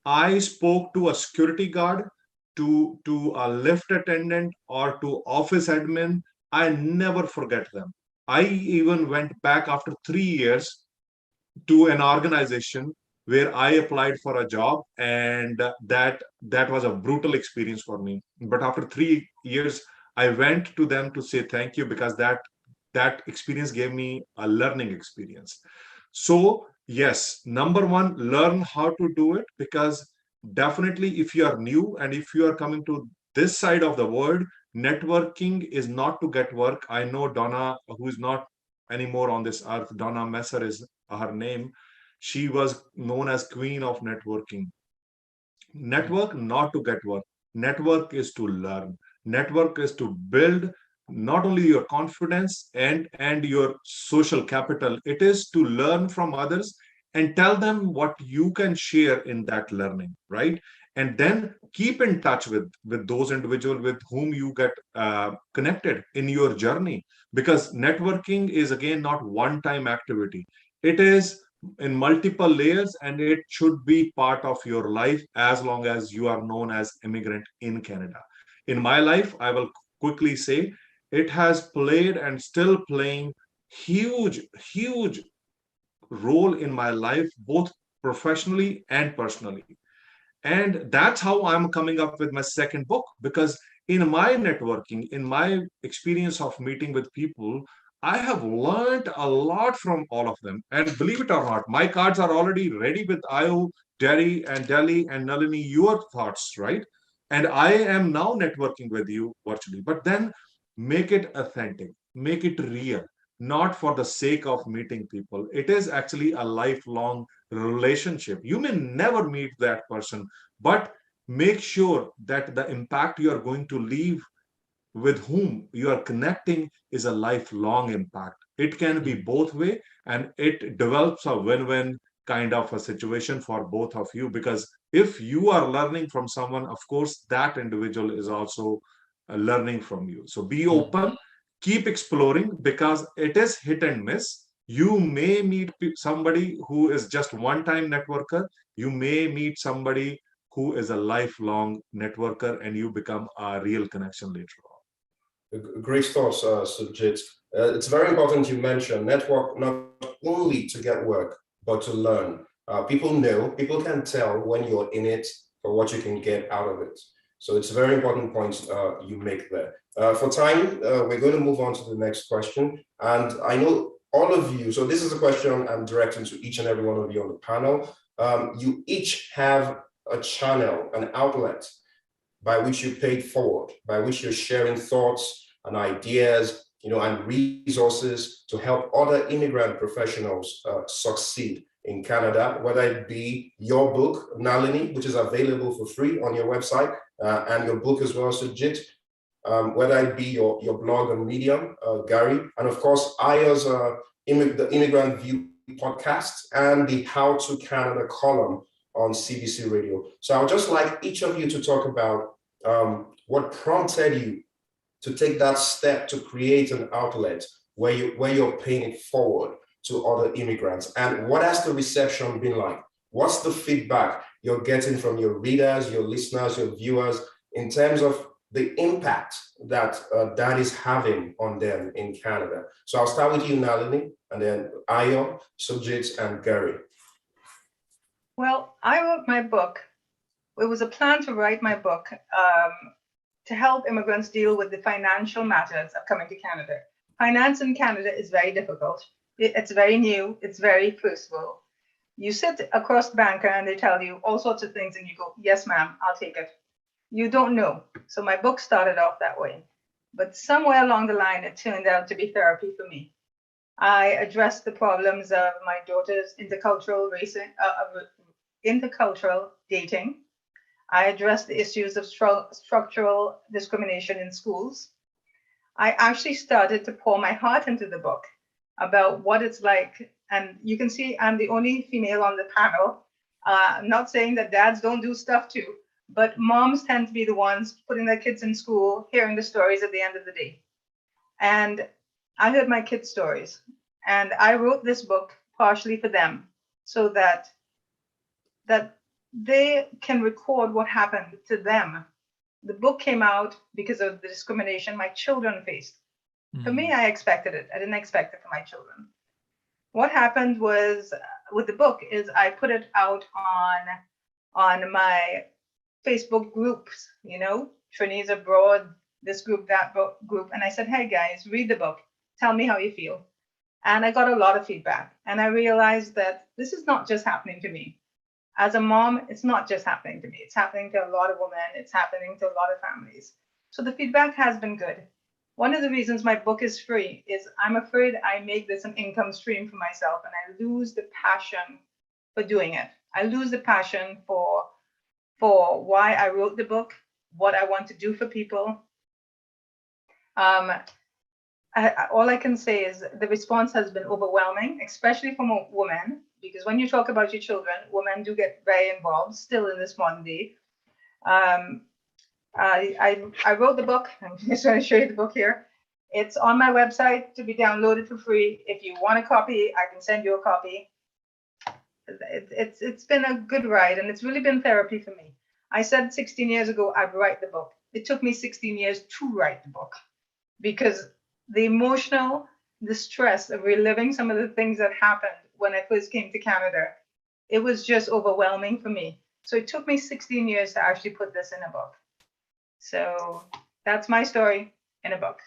I spoke to a security guard, to a lift attendant, or to office admin. I never forget them. I even went back after 3 years to an organization where I applied for a job, and that was a brutal experience for me. But after 3 years, I went to them to say thank you, because that experience gave me a learning experience. So yes, number 1, learn how to do it, because definitely if you are new and if you are coming to this side of the world, networking is not to get work. I know Donna, who is not anymore on this earth, Donna Messer is her name. She was known as Queen of Networking. Network not to get work. Network is to learn. Network is to build not only your confidence and your social capital. It is to learn from others and tell them what you can share in that learning, right? And then keep in touch with those individuals with whom you get connected in your journey, because networking is again not one-time activity. It is in multiple layers, and it should be part of your life as long as you are known as immigrant in Canada. In my life, I will quickly say it has played and still playing huge role in my life, both professionally and personally. And that's how I'm coming up with my second book, because in my networking, in my experience of meeting with people, I have learned a lot from all of them. And believe it or not, my cards are already ready with Ayo, Derry, and Delhi, and Nalini, your thoughts, right? And I am now networking with you virtually. But then make it authentic, make it real, not for the sake of meeting people. It is actually a lifelong relationship. You may never meet that person, but make sure that the impact you are going to leave with whom you are connecting is a lifelong impact. It can be both way, and it develops a win-win kind of a situation for both of you, because if you are learning from someone, of course that individual is also learning from you. So be open, keep exploring, because it is hit and miss. You may meet somebody who is just one-time networker. You may meet somebody who is a lifelong networker, and you become a real connection later on. Great thoughts, Sujit. It's very important you mention network not only to get work, but to learn. People can tell when you're in it for what you can get out of it. So it's a very important point you make there. For time, we're going to move on to the next question. And I know all of you, so this is a question I'm directing to each and every one of you on the panel. You each have a channel, an outlet by which you pay forward, by which you're sharing thoughts and ideas, and resources to help other immigrant professionals succeed in Canada, whether it be your book, Nalini, which is available for free on your website, and your book as well, Sujit, whether it be your blog on Medium, Gary, and of course, Aya's the Immigrant View podcast and the How to Canada column on CBC Radio. So I would just like each of you to talk about what prompted you to take that step to create an outlet where you're paying it forward to other immigrants, and what has the reception been like? What's the feedback you're getting from your readers, your listeners, your viewers, in terms of the impact that that is having on them in Canada? So I'll start with you, Nalini, and then Ayo, Sujit, and Gary. Well, I wrote my book. It was a plan to write my book to help immigrants deal with the financial matters of coming to Canada. Finance in Canada is very difficult. It's very new. It's very first world. You sit across the banker and they tell you all sorts of things and you go, yes, ma'am, I'll take it. You don't know. So my book started off that way. But somewhere along the line, it turned out to be therapy for me. I addressed the problems of my daughter's intercultural dating. I addressed the issues of structural discrimination in schools. I actually started to pour my heart into the book about what it's like. And you can see I'm the only female on the panel. I'm not saying that dads don't do stuff too, but moms tend to be the ones putting their kids in school, hearing the stories at the end of the day. And I heard my kids' stories. And I wrote this book partially for them so that they can record what happened to them. The book came out because of the discrimination my children faced. For me, I expected it. I didn't expect it for my children. What happened was with the book is I put it out on my Facebook groups, Trini's Abroad, this group, that group. And I said, hey guys, read the book. Tell me how you feel. And I got a lot of feedback. And I realized that this is not just happening to me. As a mom, it's not just happening to me. It's happening to a lot of women. It's happening to a lot of families. So the feedback has been good. One of the reasons my book is free is I'm afraid I make this an income stream for myself and I lose the passion for doing it. I lose the passion for why I wrote the book, what I want to do for people. All I can say is the response has been overwhelming, especially from women, because when you talk about your children, women do get very involved still in this modern day. I wrote the book. I'm just going to show you the book here. It's on my website to be downloaded for free. If you want a copy, I can send you a copy. It's been a good ride, and it's really been therapy for me. I said 16 years ago I'd write the book. It took me 16 years to write the book because the emotional, the stress of reliving some of the things that happened when I first came to Canada, it was just overwhelming for me. So it took me 16 years to actually put this in a book. So that's my story in a book.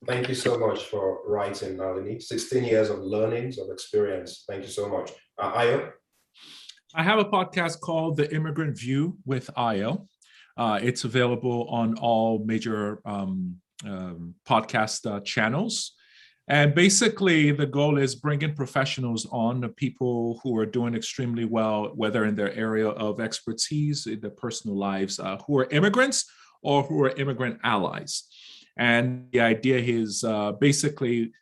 Thank you so much for writing, Nalini. 16 years of learnings, of experience. Thank you so much. Ayo? I have a podcast called The Immigrant View with Ayo. It's available on all major podcast channels. And basically, the goal is bringing professionals on, the people who are doing extremely well, whether in their area of expertise, in their personal lives, who are immigrants or who are immigrant allies. And the idea is basically,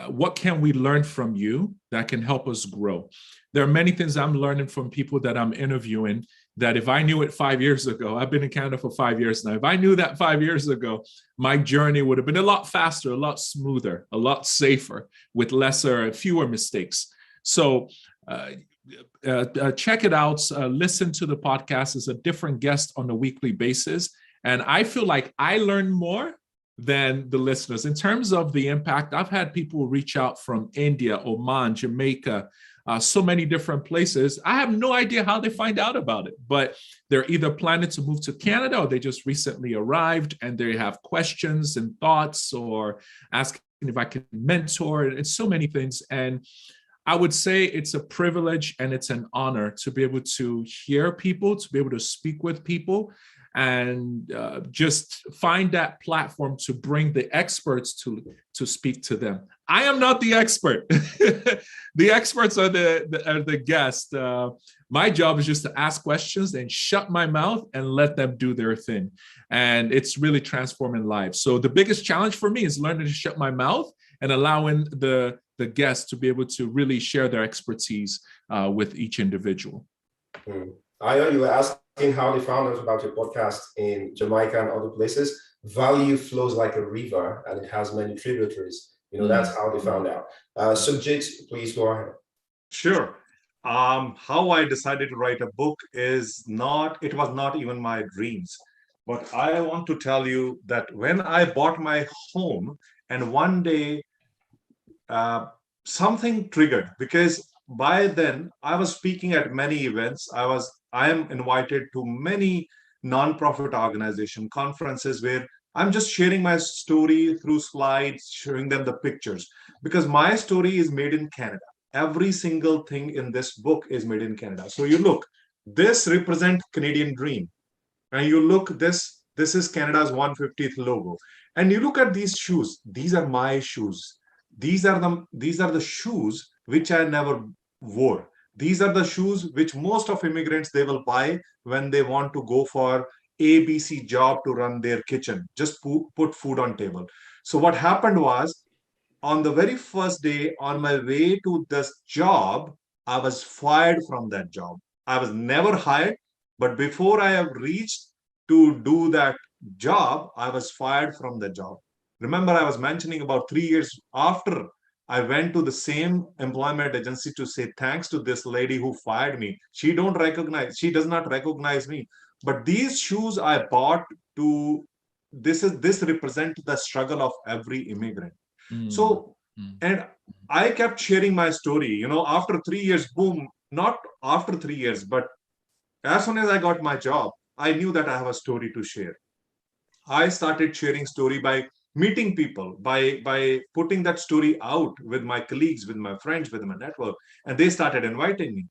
what can we learn from you that can help us grow? There are many things I'm learning from people that I'm interviewing that if I knew it 5 years ago, I've been in Canada for 5 years now. If I knew that 5 years ago, my journey would have been a lot faster, a lot smoother, a lot safer, with fewer mistakes. So check it out. Listen to the podcast. It's a different guest on a weekly basis. And I feel like I learn more than the listeners. In terms of the impact, I've had people reach out from India, Oman, Jamaica, so many different places. I have no idea how they find out about it, but they're either planning to move to Canada or they just recently arrived and they have questions and thoughts or asking if I can mentor and so many things. And I would say it's a privilege and it's an honor to be able to hear people, to be able to speak with people, and just find that platform to bring the experts to speak to them. I am not the expert. The experts are the guests. My job is just to ask questions and shut my mouth and let them do their thing. And it's really transforming lives. So the biggest challenge for me is learning to shut my mouth and allowing the guests to be able to really share their expertise with each individual. Ayo, you were asking how they found out about your podcast in Jamaica and other places. Value flows like a river and it has many tributaries. That's how they found out. Sujit, please go ahead. Sure. How I decided to write a book it was not even my dreams. But I want to tell you that when I bought my home and one day something triggered, because by then I was speaking at many events. I am invited to many nonprofit organization conferences where I'm just sharing my story through slides, showing them the pictures, because my story is made in Canada. Every single thing in this book is made in Canada. So you look, this represents Canadian dream. And you look, this is Canada's 150th logo. And you look at these shoes. These are my shoes. These are the shoes which I never wore. These are the shoes which most of immigrants, they will buy when they want to go for ABC job to run their kitchen, just put food on table. So what happened was, on the very first day on my way to this job, I was fired from that job. I was never hired, but before I have reached to do that job, I was fired from the job. Remember, I was mentioning about 3 years after I went to the same employment agency to say thanks to this lady who fired me. She does not recognize me. But these shoes I bought this represents the struggle of every immigrant. So, and I kept sharing my story, after 3 years, boom, not after 3 years, but as soon as I got my job, I knew that I have a story to share. I started sharing story by meeting people, by putting that story out with my colleagues, with my friends, with my network, and they started inviting me.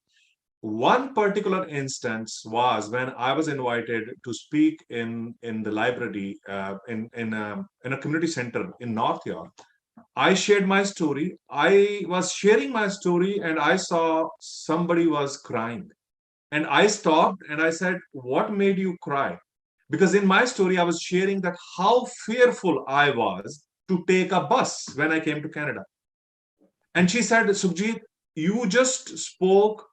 One particular instance was when I was invited to speak in the library in a community center in North York. I shared my story. I was sharing my story and I saw somebody was crying. And I stopped and I said, "What made you cry?" Because in my story, I was sharing that how fearful I was to take a bus when I came to Canada. And she said, "Sukhjit, you just spoke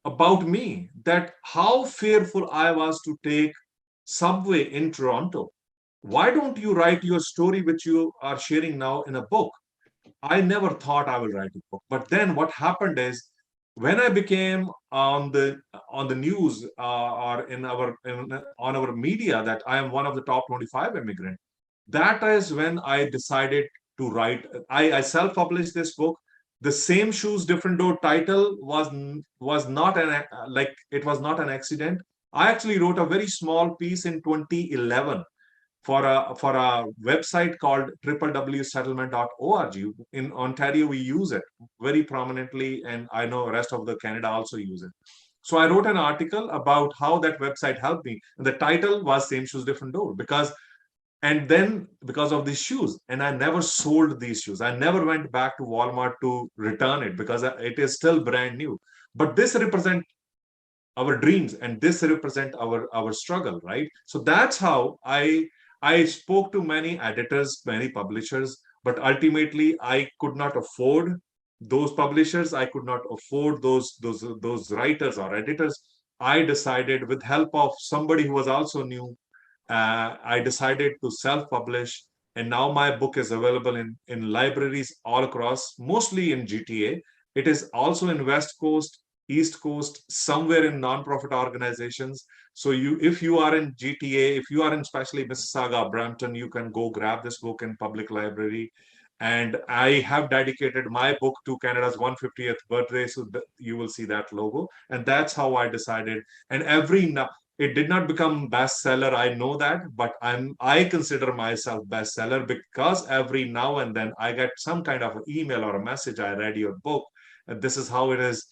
about me, that how fearful I was to take subway in Toronto. Why don't you write your story, which you are sharing now, in a book?" I never thought I would write a book. But then what happened is, when I became on the news or on our media that I am one of the top 25 immigrants, that is when I decided to write. I self-published this book. The Same Shoes, Different Door title was not it was not an accident. I actually wrote a very small piece in 2011 for a website called www.settlement.org. In Ontario, we use it very prominently, and I know the rest of the Canada also use it. So I wrote an article about how that website helped me. And the title was Same Shoes, Different Door, because of these shoes, and I never sold these shoes. I never went back to Walmart to return it because it is still brand new. But this represents our dreams, and this represent our struggle, right? So that's how I spoke to many editors, many publishers, but ultimately I could not afford those publishers. I could not afford those writers or editors. I decided, with help of somebody who was also new, I decided to self-publish, and now my book is available in libraries all across, mostly in GTA. It is also in West Coast, East Coast, somewhere in non-profit organizations. So if you are in GTA, if you are in especially Mississauga, Brampton, you can go grab this book in public library. And I have dedicated my book to Canada's 150th birthday, so you will see that logo. And that's how I decided. And it did not become bestseller, I know that, but I consider myself bestseller because every now and then I get some kind of email or a message, I read your book, and this is how it has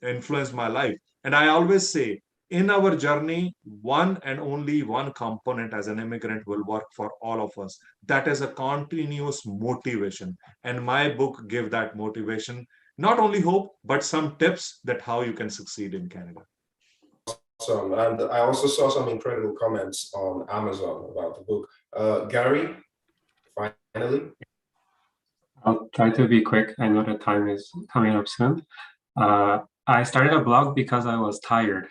influenced my life. And I always say, in our journey, one and only one component as an immigrant will work for all of us. That is a continuous motivation. And my book gives that motivation, not only hope, but some tips that how you can succeed in Canada. Awesome. And I also saw some incredible comments on Amazon about the book. Gary, finally. I'll try to be quick. I know the time is coming up soon. I started a blog because I was tired.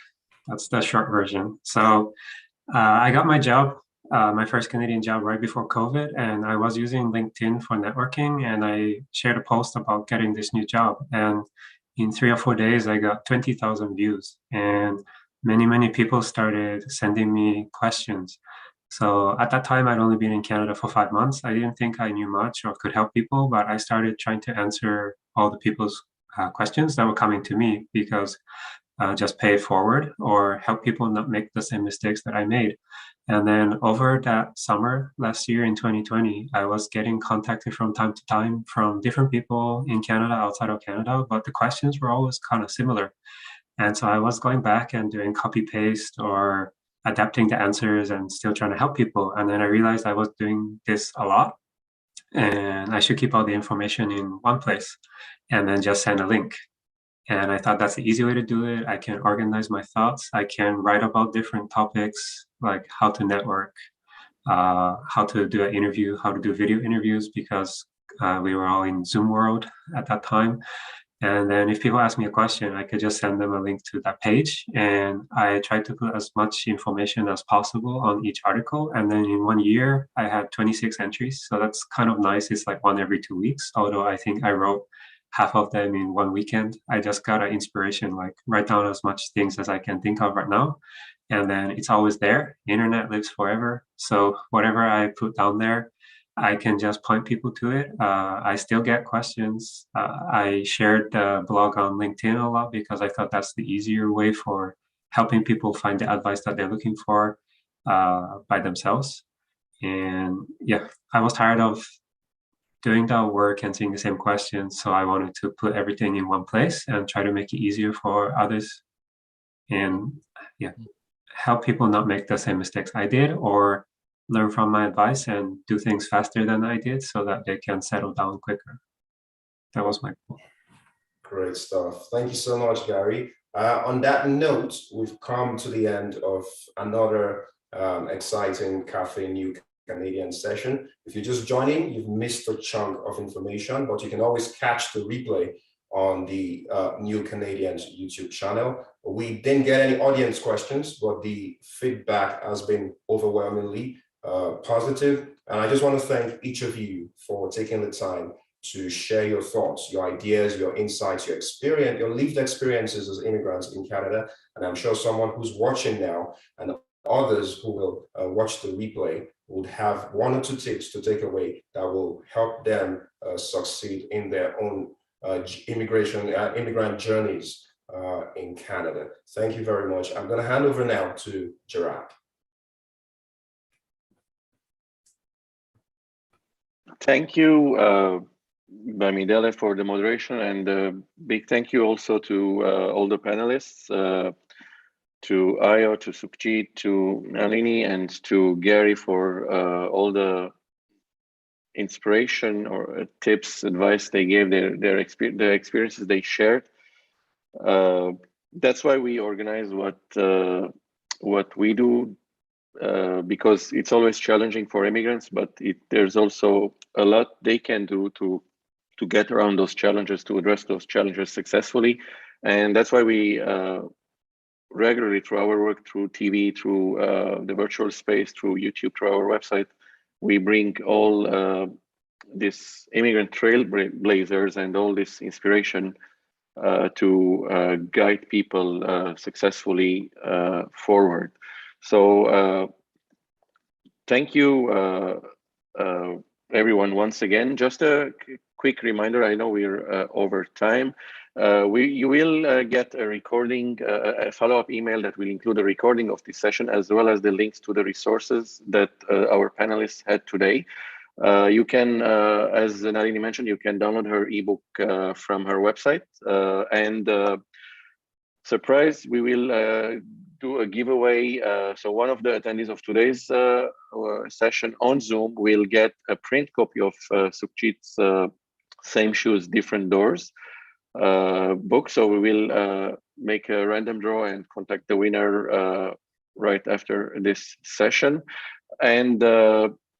That's the short version. So I got my job, my first Canadian job right before COVID, and I was using LinkedIn for networking, and I shared a post about getting this new job. And in 3 or 4 days, I got 20,000 views, and many people started sending me questions. So at that time, I'd only been in Canada for 5 months. I didn't think I knew much or could help people, but I started trying to answer all the people's questions that were coming to me, because just pay it forward or help people not make the same mistakes that I made. And then over that summer last year in 2020, I was getting contacted from time to time from different people in Canada, outside of Canada, but the questions were always kind of similar. And so I was going back and doing copy paste or adapting the answers and still trying to help people. And then I realized I was doing this a lot, and I should keep all the information in one place and then just send a link. And I thought that's the easy way to do it. I can organize my thoughts. I can write about different topics, like how to network, how to do an interview, how to do video interviews, because we were all in Zoom world at that time. And then if people ask me a question, I could just send them a link to that page. And I tried to put as much information as possible on each article. And then in 1 year, I had 26 entries. So that's kind of nice. It's like one every 2 weeks, although I think I wrote half of them in 1 weekend. I just got an inspiration, like write down as much things as I can think of right now. And then it's always there. The internet lives forever. So whatever I put down there, I can just point people to it. I still get questions. I shared the blog on LinkedIn a lot because I thought that's the easier way for helping people find the advice that they're looking for by themselves. And yeah, I was tired of doing that work and seeing the same questions. So I wanted to put everything in one place and try to make it easier for others. And yeah, help people not make the same mistakes I did, or learn from my advice and do things faster than I did so that they can settle down quicker. That was my goal. Great stuff. Thank you so much, Gary. On that note, we've come to the end of another exciting Café New Canadians session. If you're just joining, you've missed a chunk of information, but you can always catch the replay on the New Canadians YouTube channel. We didn't get any audience questions, but the feedback has been overwhelmingly positive. And I just want to thank each of you for taking the time to share your thoughts, your ideas, your insights, your experience, your lived experiences as immigrants in Canada. And I'm sure someone who's watching now and others who will watch the replay would have 1 or 2 tips to take away that will help them succeed in their own immigrant journeys in Canada. Thank you very much. I'm going to hand over now to Gerard. Thank you, Bamidele, for the moderation, and big thank you also to all the panelists, to Ayo, to Sukhjit, to Nalini, and to Gary for all the inspiration or tips, advice they gave, their experiences they shared. That's why we organize what we do, because it's always challenging for immigrants, but there's also a lot they can do to get around those challenges, to address those challenges successfully. And that's why we regularly, through our work, through TV, through the virtual space, through YouTube, through our website, we bring all this immigrant trailblazers and all this inspiration to guide people successfully forward. So thank you, everyone, once again. Just a quick reminder, I know we're over time. You will get a recording, a follow-up email that will include a recording of this session, as well as the links to the resources that our panelists had today. You can, as Nalini mentioned, you can download her ebook from her website. And surprise, we will do a giveaway. So one of the attendees of today's session on Zoom will get a print copy of Sukhjit's Same Shoes, Different Doors book. So we will make a random draw and contact the winner right after this session. And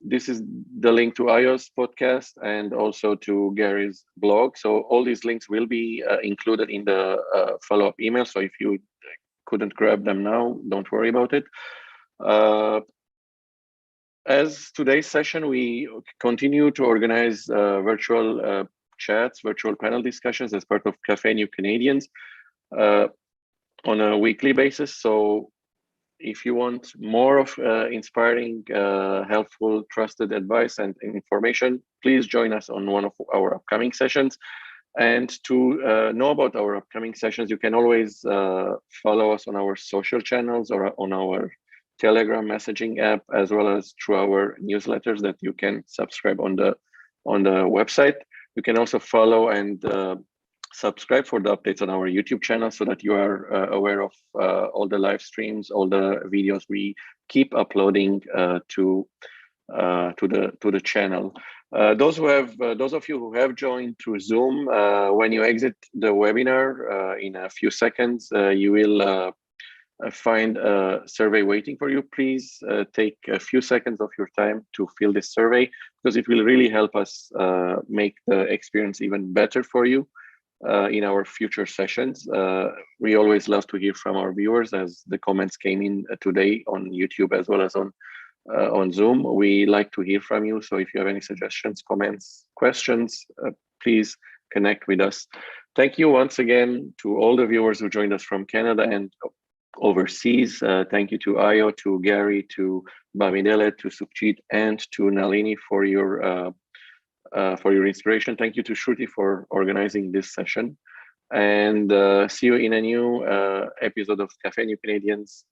this is the link to Ayo's podcast and also to Gary's blog. So all these links will be included in the follow-up email. So if you couldn't grab them now, don't worry about it. As today's session, we continue to organize virtual chats, virtual panel discussions as part of Café New Canadians on a weekly basis. So if you want more of inspiring, helpful, trusted advice and information, please join us on one of our upcoming sessions. And to know about our upcoming sessions, you can always follow us on our social channels or on our Telegram messaging app, as well as through our newsletters that you can subscribe on the website. You can also follow and subscribe for the updates on our YouTube channel so that you are aware of all the live streams, all the videos we keep uploading to the channel. Those of you who have joined through Zoom, when you exit the webinar in a few seconds, you will find a survey waiting for you. Please take a few seconds of your time to fill this survey, because it will really help us make the experience even better for you in our future sessions. We always love to hear from our viewers, as the comments came in today on YouTube as well as on Zoom. We like to hear from you. So if you have any suggestions, comments, questions, please connect with us. Thank you once again to all the viewers who joined us from Canada and overseas. Thank you to Ayo, to Gary, to Bamidele, to Sukhjit, and to Nalini for your inspiration. Thank you to Shruti for organizing this session. And see you in a new episode of Café New Canadians